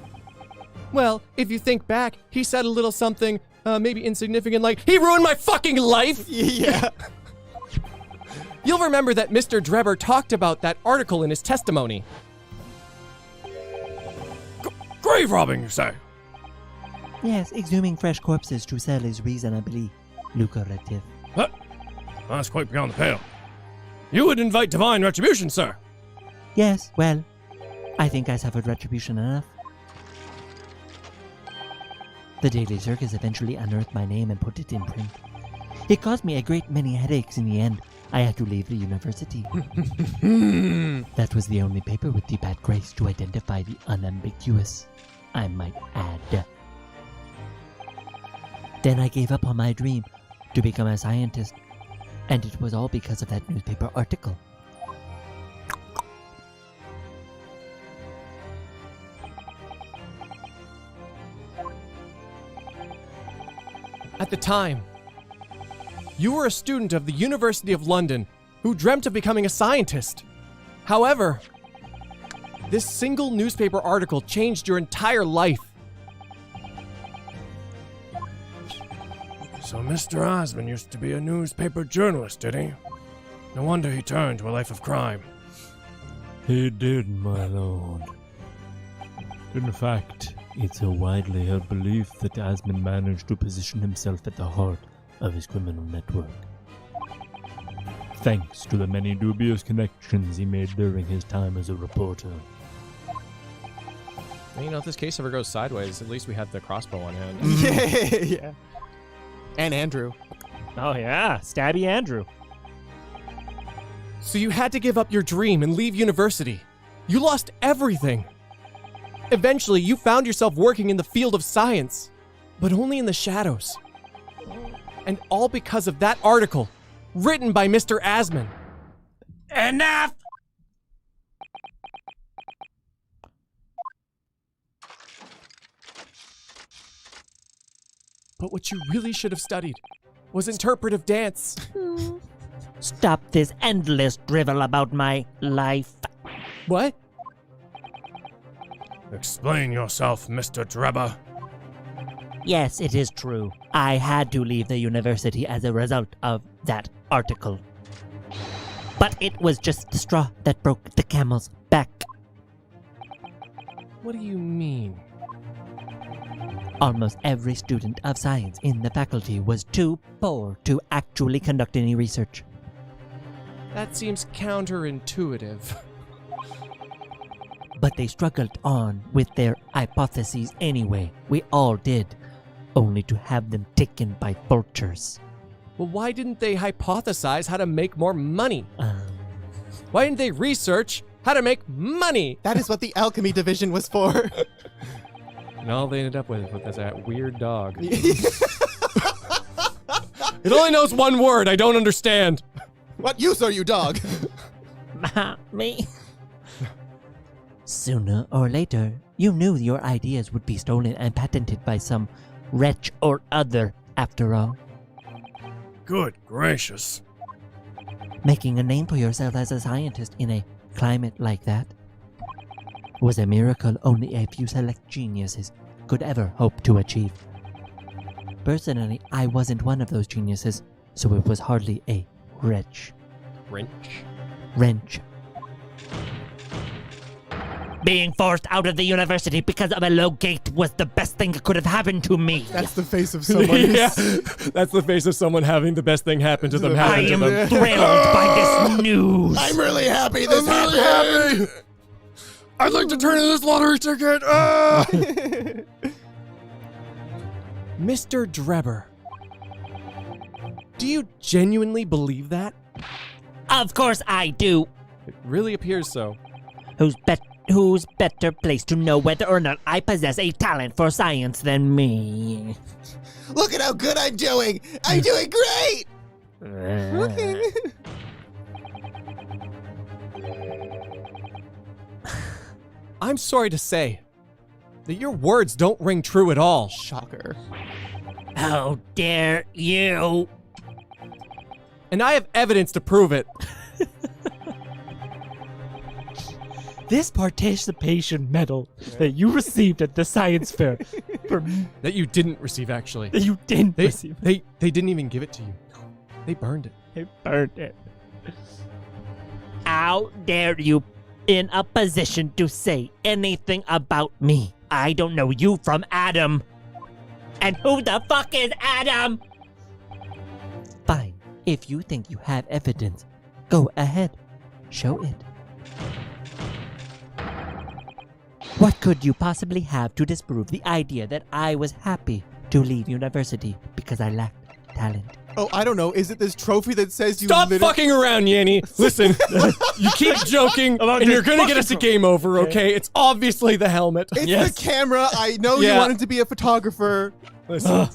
Well, if you think back, he said a little something, maybe insignificant, like, he ruined my fucking life! Yeah. You'll remember that Mr. Drebber talked about that article in his testimony. Grave robbing, you say? Yes, exhuming fresh corpses to sell is reasonably lucrative. That's quite beyond the pale. You would invite divine retribution, sir. Yes, well, I think I suffered retribution enough. The Daily Circus eventually unearthed my name and put it in print. It caused me a great many headaches in the end. I had to leave the university. That was the only paper with the bad grace to identify the unambiguous, I might add. Then I gave up on my dream to become a scientist, and it was all because of that newspaper article. At the time, you were a student of the University of London who dreamt of becoming a scientist. However, this single newspaper article changed your entire life. So Mr. Asman used to be a newspaper journalist, did he? No wonder he turned to a life of crime. He did, my lord. In fact, it's a widely held belief that Asman managed to position himself at the heart of his criminal network, thanks to the many dubious connections he made during his time as a reporter. You know, if this case ever goes sideways, at least we have the crossbow on hand. Yeah. And Andrew. Oh yeah, Stabby Andrew. So you had to give up your dream and leave university. You lost everything. Eventually, you found yourself working in the field of science, but only in the shadows. And all because of that article, written by Mr. Asman. Enough! But what you really should have studied was interpretive dance. Stop this endless drivel about my life. What? Explain yourself, Mr. Drebber. Yes, it is true. I had to leave the university as a result of that article. But it was just the straw that broke the camel's back. What do you mean? Almost every student of science in the faculty was too poor to actually conduct any research. That seems counterintuitive. But they struggled on with their hypotheses anyway. We all did, only to have them taken by vultures. Well, why didn't they hypothesize how to make more money? Why didn't they research how to make money? That is what the alchemy division was for. And all they ended up with was that weird dog. It only knows one word. I don't understand. What use are you, dog? Me? Sooner or later, you knew your ideas would be stolen and patented by some wretch or other, after all. Good gracious. Making a name for yourself as a scientist in a climate like that was a miracle only a few select geniuses could ever hope to achieve. Personally, I wasn't one of those geniuses, so it was hardly a wrench. Wrench. Being forced out of the university because of a low gate was the best thing that could have happened to me. That's the face of someone. Yeah, that's the face of someone having the best thing happen to them. I am thrilled by this news. I'm really happy this happened. I'd like to turn in this lottery ticket. Ah! Mr. Drebber, do you genuinely believe that? Of course I do. It really appears so. Who's better placed to know whether or not I possess a talent for science than me? Look at how good I'm doing. I'm doing great. I'm sorry to say that your words don't ring true at all. Shocker. How dare you? And I have evidence to prove it. This participation medal that you received at the science fair, That you didn't receive, actually. that you didn't receive. They didn't even give it to you. They burned it. They burned it. How dare you in a position to say anything about me? I don't know you from Adam. And who the fuck is Adam? Fine. If you think you have evidence, go ahead. Show it. What could you possibly have to disprove the idea that I was happy to leave university because I lacked talent? Oh, I don't know. Is it this trophy that says you Stop fucking around, Yanny. Listen, you keep joking, and you're going to get us a game over, okay? It's obviously the helmet. It's the camera. I know you Yeah. wanted to be a photographer. Listen,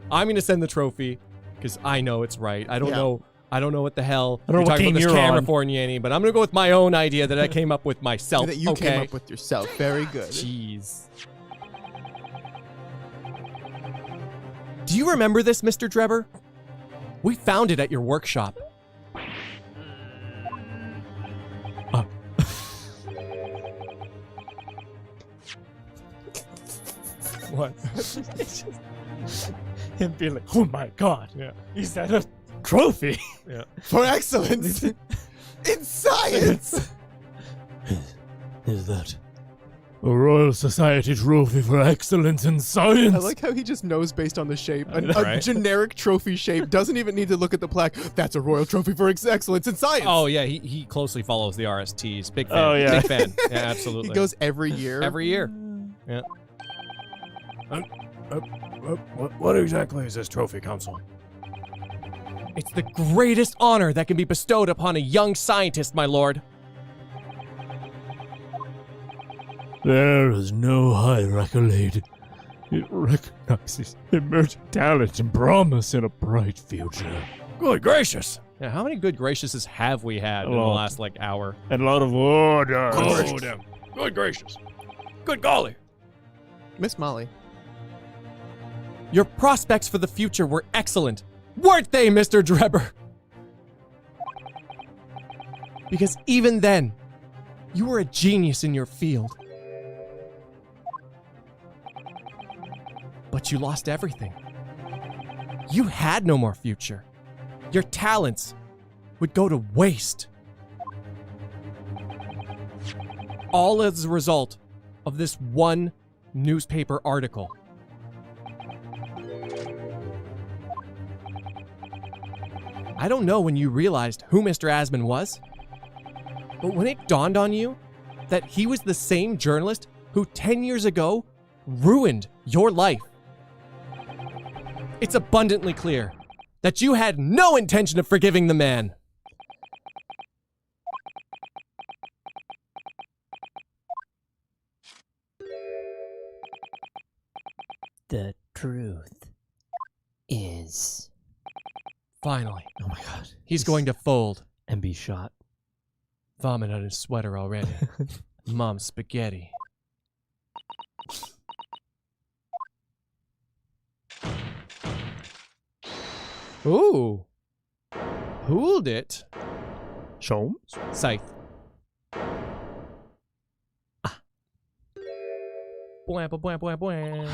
I'm going to send the trophy because I know it's right. I don't know what the hell I don't know you're what talking team about this you're camera on. for, Yanny, but I'm going to go with my own idea that I came up with myself, That you okay? came up with yourself. Very good. Jeez. Do you remember this, Mr. Drebber? We found it at your workshop. What? Him being like, oh my god, is that a trophy? For excellence in science. Is that a Royal Society trophy for excellence in science? I like how he just knows based on the shape. A Right. generic trophy shape doesn't even need to look at the plaque. That's a royal trophy for excellence in science. Oh, yeah, he closely follows the RSTs. Big fan. Oh, yeah. Big fan. Yeah, absolutely. He goes every year. every year. Yeah. What exactly is this trophy, Council? It's the greatest honor that can be bestowed upon a young scientist, my lord. There is no higher accolade. It recognizes emerging talent and promise in a bright future. Good gracious. Yeah, how many good graciouses have we had in the lot. last, hour? And a lot of order. Oh, damn. Good gracious. Good golly. Miss Molly. Your prospects for the future were excellent, weren't they, Mr. Drebber? Because even then, you were a genius in your field. But you lost everything. You had no more future. Your talents would go to waste. All as a result of this one newspaper article. I don't know when you realized who Mr. Asman was, but when it dawned on you that he was the same journalist who 10 years ago ruined your life, it's abundantly clear that you had no intention of forgiving the man. The truth is... Finally, Oh my god. he's going to fold. And be shot. Vomit on his sweater already. Mom's spaghetti. Ooh. Hold it. Show? Scythe. Bwah, bwah, bwah, bwah.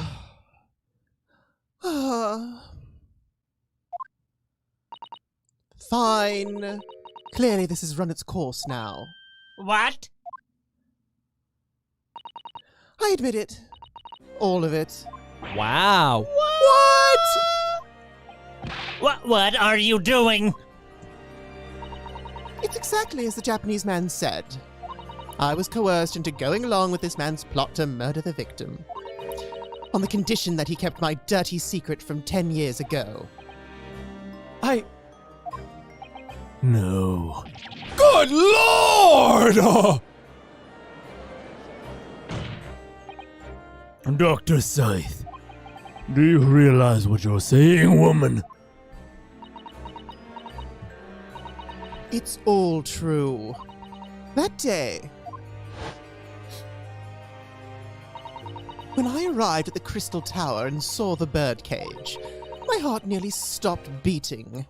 Fine. Clearly this has run its course now. What? I admit it. All of it. Wow. What are you doing? It's exactly as the Japanese man said. I was coerced into going along with this man's plot to murder the victim. On the condition that he kept my dirty secret from 10 years ago. No. Good Lord! Dr. Scythe, do you realize what you're saying, woman? It's all true. That day, when I arrived at the Crystal Tower and saw the birdcage, my heart nearly stopped beating.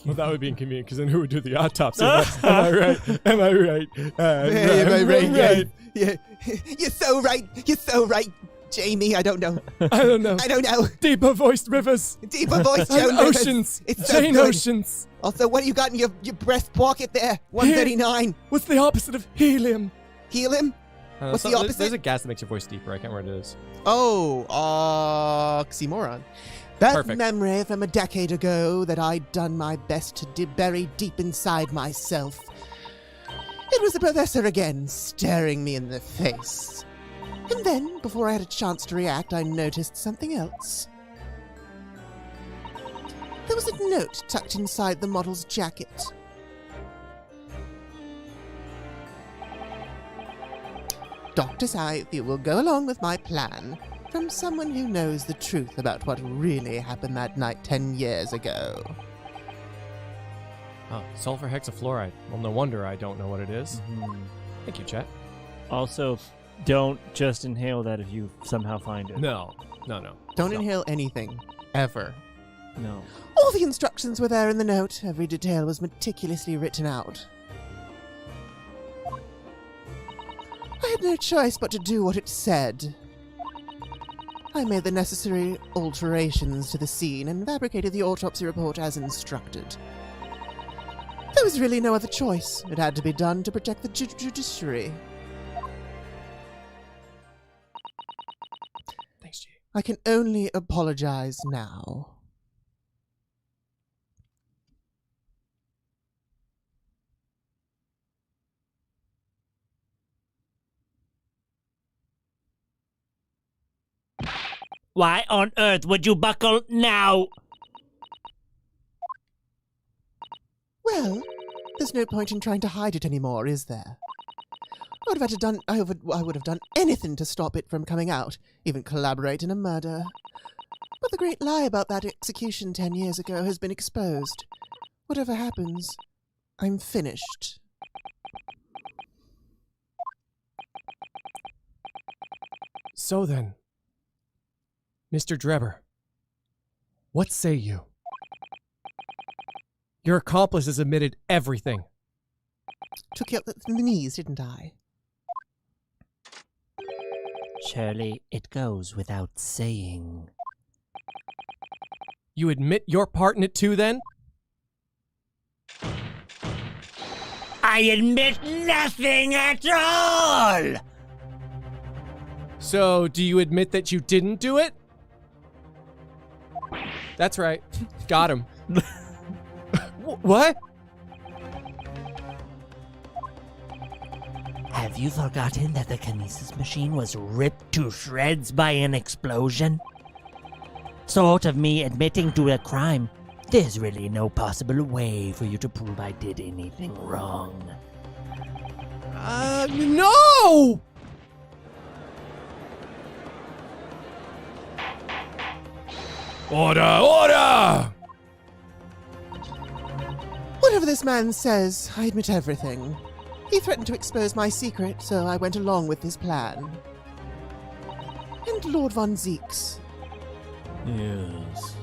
Well, that would be inconvenient, because then who would do the autopsy? Am I right? Am I right? Right. Yeah. You're so right. You're so right, Jamie. I don't know. I don't know. I don't know. Deeper voiced rivers. Deeper voice, And Joan Rivers. oceans. It's so Jane good. Oceans. Also, what do you got in your breast pocket there? 139. What's the opposite of helium? Helium? What's the opposite? There's a gas that makes your voice deeper. I can't remember what it is. Oh, oxymoron. That Perfect. memory from a decade ago that I'd done my best to bury deep inside myself. It was the professor again, staring me in the face. And then, before I had a chance to react, I noticed something else. There was a note tucked inside the model's jacket. Dr. Scythe, you will go along with my plan. From someone who knows the truth about what really happened that night 10 years ago. Oh, sulfur hexafluoride. Well, no wonder I don't know what it is. Thank you, Chet. Also, don't just inhale that if you somehow find it. No. Don't inhale anything. Ever. No. All the instructions were there in the note. Every detail was meticulously written out. I had no choice but to do what it said. I made the necessary alterations to the scene and fabricated the autopsy report as instructed. There was really no other choice. It had to be done to protect the judiciary. Thanks, G. I can only apologize now. Why on earth would you buckle now? Well, there's no point in trying to hide it anymore, is there? I would have done anything to stop it from coming out, even collaborate in a murder. But the great lie about that execution 10 years ago has been exposed. Whatever happens, I'm finished. So then, Mr. Drebber, what say you? Your accomplice has admitted everything. Took you up the knees, didn't I? Surely it goes without saying. You admit your part in it too, then? I admit nothing at all! So, do you admit that you didn't do it? That's right. Got him. What? Have you forgotten that the kinesis machine was ripped to shreds by an explosion? Sort of me admitting to a crime. There's really no possible way for you to prove I did anything wrong. No! Order! Order! Whatever this man says, I admit everything. He threatened to expose my secret, so I went along with his plan. And Lord Von Zeeks, Yes.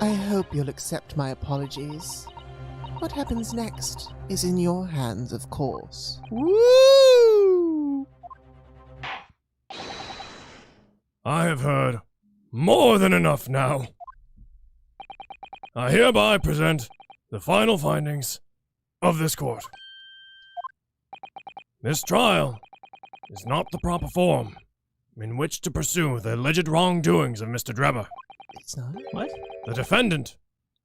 I hope you'll accept my apologies. What happens next is in your hands, of course. Woo! I have heard more than enough now. I hereby present the final findings of this court. This trial is not the proper form in which to pursue the alleged wrongdoings of Mr. Drebber. It's not? What? The defendant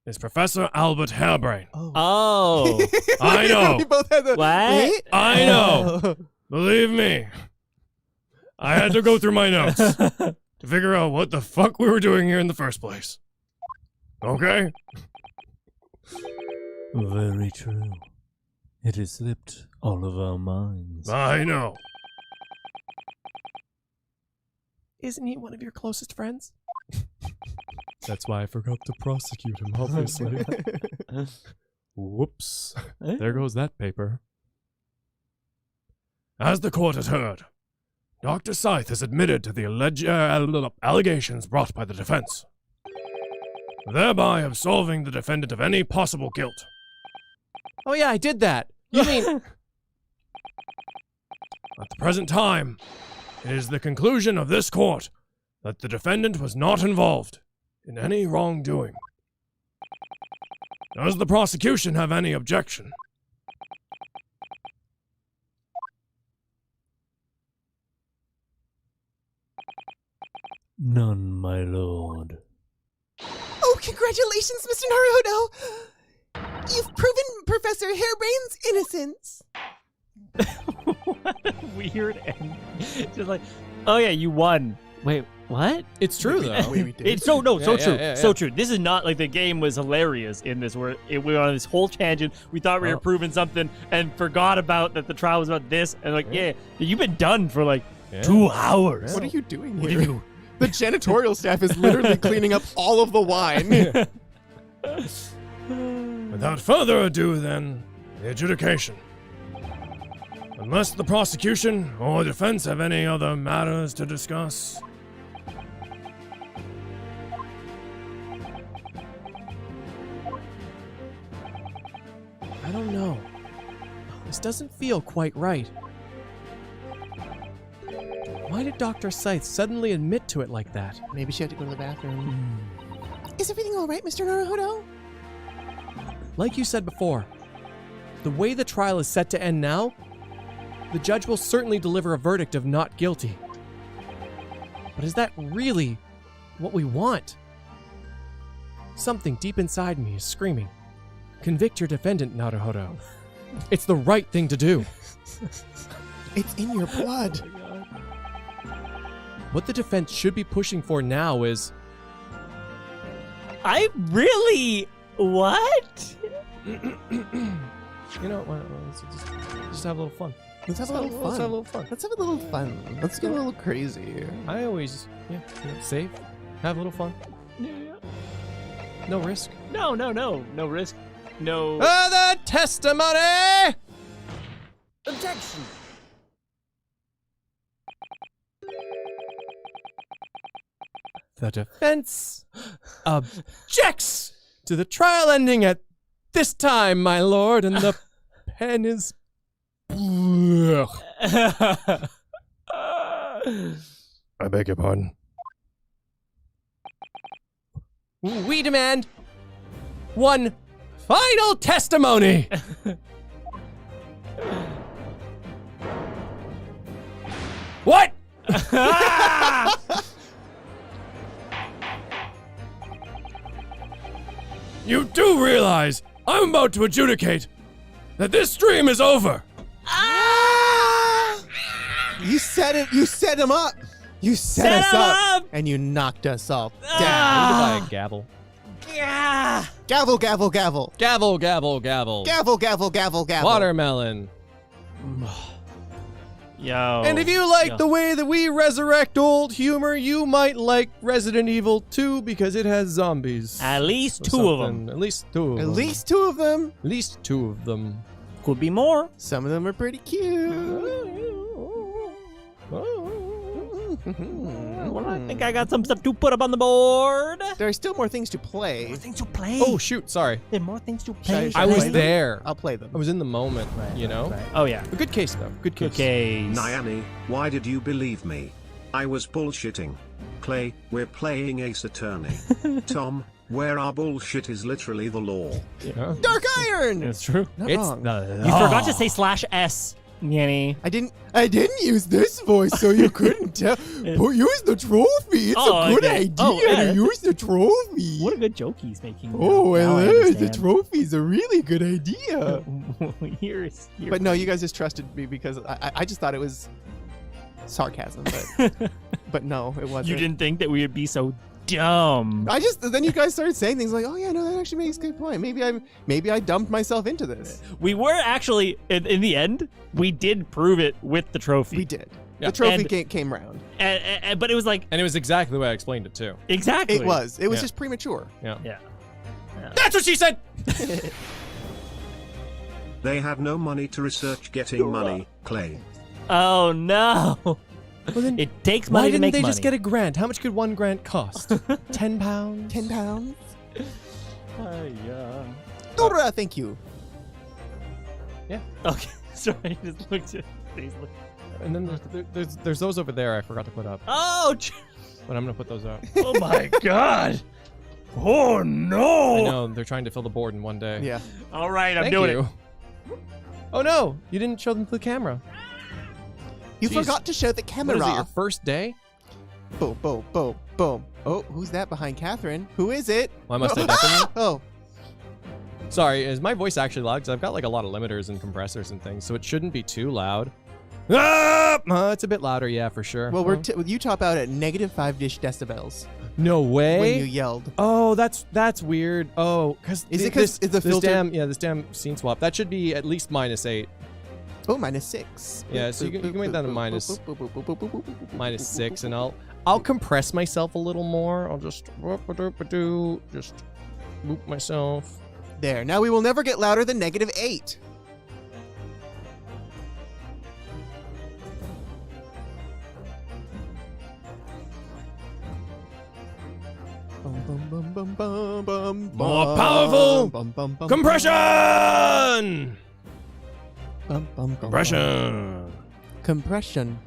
is Professor Albert Harebrain. Oh. I know. We both had the... What? Wait? I know. Believe me. I had to go through my notes to figure out what the fuck we were doing here in the first place. Okay? Very true. It has slipped all of our minds. I know. Isn't he one of your closest friends? That's why I forgot to prosecute him, obviously. Whoops. There goes that paper. As the court has heard, Dr. Scythe has admitted to the alleged allegations brought by the defense, thereby absolving the defendant of any possible guilt. Oh yeah, I did that. You mean... At the present time, it is the conclusion of this court that the defendant was not involved in any wrongdoing. Does the prosecution have any objection? None, my lord. Oh, congratulations, Mr. Naruhodo! You've proven Professor Harebrain's innocence. What a weird end. Just like, oh yeah, you won. Wait, what? It's true, though. It's so Yeah, true, yeah, so yeah. true. This is not like the game was hilarious in this, where we were on this whole tangent. We thought we were proving something and forgot about that the trial was about this. And like, yeah, you've been done for like 2 hours. What are you doing What here? have you? The janitorial staff is literally cleaning up all of the wine. Without further ado, then, the adjudication. Unless the prosecution or defense have any other matters to discuss. I don't know. This doesn't feel quite right. Why did Dr. Scythe suddenly admit to it like that? Maybe she had to go to the bathroom. Is everything all right, Mr. Naruhodo? Like you said before, the way the trial is set to end now, the judge will certainly deliver a verdict of not guilty. But is that really what we want? Something deep inside me is screaming, convict your defendant, Naruhodo. It's the right thing to do. It's in your blood. What the defense should be pushing for now is... I really what? You know, let's just have a little fun. Let's have a little fun. Let's have a little fun. Let's have a little fun. Let's get a little crazy. I always, save, have a little fun. No risk. No risk. No. The testimony! Objection. The defense objects to the trial ending at this time, my lord, and the pen is... I beg your pardon. We demand one final testimony! What? You do realize I'm about to adjudicate that this stream is over. You set him up. You set us up. And you knocked us all down. Buy a gavel. Gavel, gavel, gavel. Gavel, gavel, gavel. Gavel, gavel, gavel, gavel. Watermelon. Yo. And if you like the way that we resurrect old humor, you might like Resident Evil 2 because it has zombies. At least Or two of something. them. At least two of At them. least two of them. At least two of them. Could be more. Some of them are pretty cute. Well, I think I got some stuff to put up on the board. There are still more things to play. Things to play. Oh, shoot. Sorry. There are more things to play. Should I I was play them? there. I'll play them. I was in the moment, you know? Oh, yeah. A good case, though. Good case. Okay. Nyani, why did you believe me? I was bullshitting. Clay, we're playing Ace Attorney. Tom, where our bullshit is literally the law. Yeah. Dark Iron. It's true. Not It's wrong. the You forgot to say /S, Nyanny. I didn't use this voice, so you couldn't tell. Use the trophy. It's Oh, a good okay. idea Oh, yeah. to use the trophy. What a good joke he's making. Oh, Now I the understand. trophy's a really good idea. You're But no, you guys just trusted me because I just thought it was sarcasm, but no, it wasn't. You didn't think that we would be so dumb. Then you guys started saying things like, "Oh yeah, no, that actually makes a good point. Maybe I dumped myself into this." We were actually, in the end, we did prove it with the trophy. We did. Yeah. The trophy And- came round. But it was like, And it was exactly the way I explained it, too. exactly. It was Yeah. just premature. Yeah. Yeah. That's what she said! They had no money to research getting money, Clay. Oh, no. Well, then, It takes why money to didn't make they money. just get a grant? How much could one grant cost? 10 pounds? 10 pounds. yeah. Dora, thank you. Okay. Sorry, I just looked at these. And then there's those over there I forgot to put up. Oh, But I'm going to put those up. oh my God. Oh, no. I know, they're trying to fill the board in one day. Yeah. All right, I'm Thank doing you. it. Oh no, you didn't show them to the camera. You Jeez. forgot to show the What camera. is it, your first day? Boom, boom, boom, boom. Oh, who's that behind Catherine? Who is it? Why must I deafen you? Oh, Sorry, is my voice actually loud? Because I've got like a lot of limiters and compressors and things, so it shouldn't be too loud. Ah! It's a bit louder, yeah, for sure. well, you top out at -5-ish decibels no way. when you yelled. Oh, that's weird. Oh, because Is it 'cause it's a filter? This damn scene swap. That should be at least -8. Oh, -6. Yeah, so you can make that a -6, and I'll compress myself a little more. I'll just loop myself. There. Now we will never get louder than -8. More powerful compression! Compression!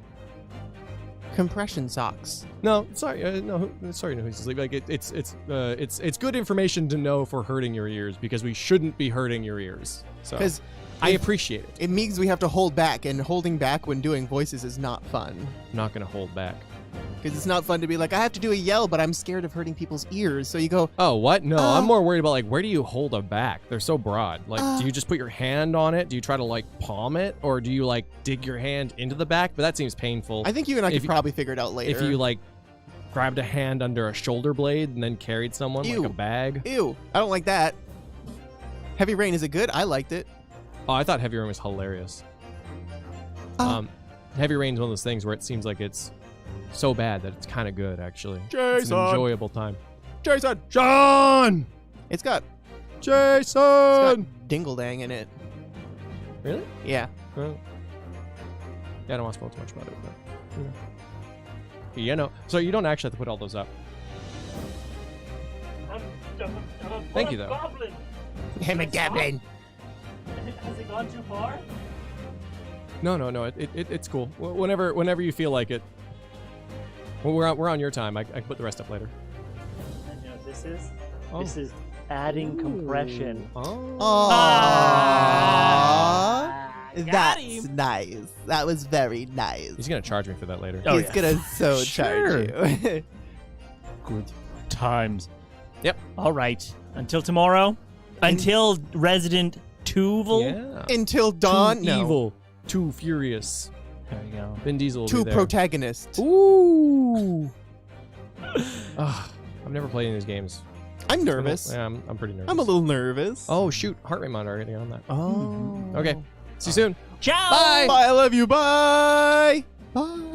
Compression socks. No, sorry, no, sorry, no, he's asleep. Like it's good information to know for hurting your ears because we shouldn't be hurting your ears. So Because I appreciate it. it means we have to hold back, and holding back when doing voices is not fun. I'm not gonna hold back. Because it's not fun to be like, I have to do a yell, but I'm scared of hurting people's ears. So you go, Oh, what? No, I'm more worried about like where do you hold a back? They're so broad. Like, do you just put your hand on it? Do you try to like palm it, or do you like dig your hand into the back? But that seems painful. I think you and I If could you- probably figure it out later. If you like grabbed a hand under a shoulder blade and then carried someone Ew. like a bag. Ew, I don't like that. Heavy Rain, is it good? I liked it. Oh, I thought Heavy Rain was hilarious. Oh. Heavy Rain's one of those things where it seems like it's so bad that it's kind of good, actually. It's Jason! an enjoyable time. Jason! John! It's got Jason! Dingle Dang in it. Really? Yeah. Well, yeah, I don't want to spoil too much about it, but you know. So you don't actually have to put all those up. Thank you, though. I'm a goblin. Has it gone too far? No. It's cool. Whenever you feel like it. Well, we're on your time. I can put the rest up later. I know what this is. Oh. This is adding compression. Oh. Aww. Got him. Nice. That was very nice. He's gonna charge me for that later. Oh, He's yeah. gonna so charge you. Good times. Yep. All right. Until tomorrow. Until Resident Tuval. Yeah. Until dawn. Too No. evil. Too furious. There you go. Vin Diesel will Two be there. protagonists. Ooh. I've never played any of these games. I'm nervous. Yeah, I'm pretty nervous. I'm a little nervous. Oh, shoot. Heart rate monitor. I gotta get on that. Oh. Okay. See you soon. Ciao. Bye. Bye. I love you. Bye. Bye.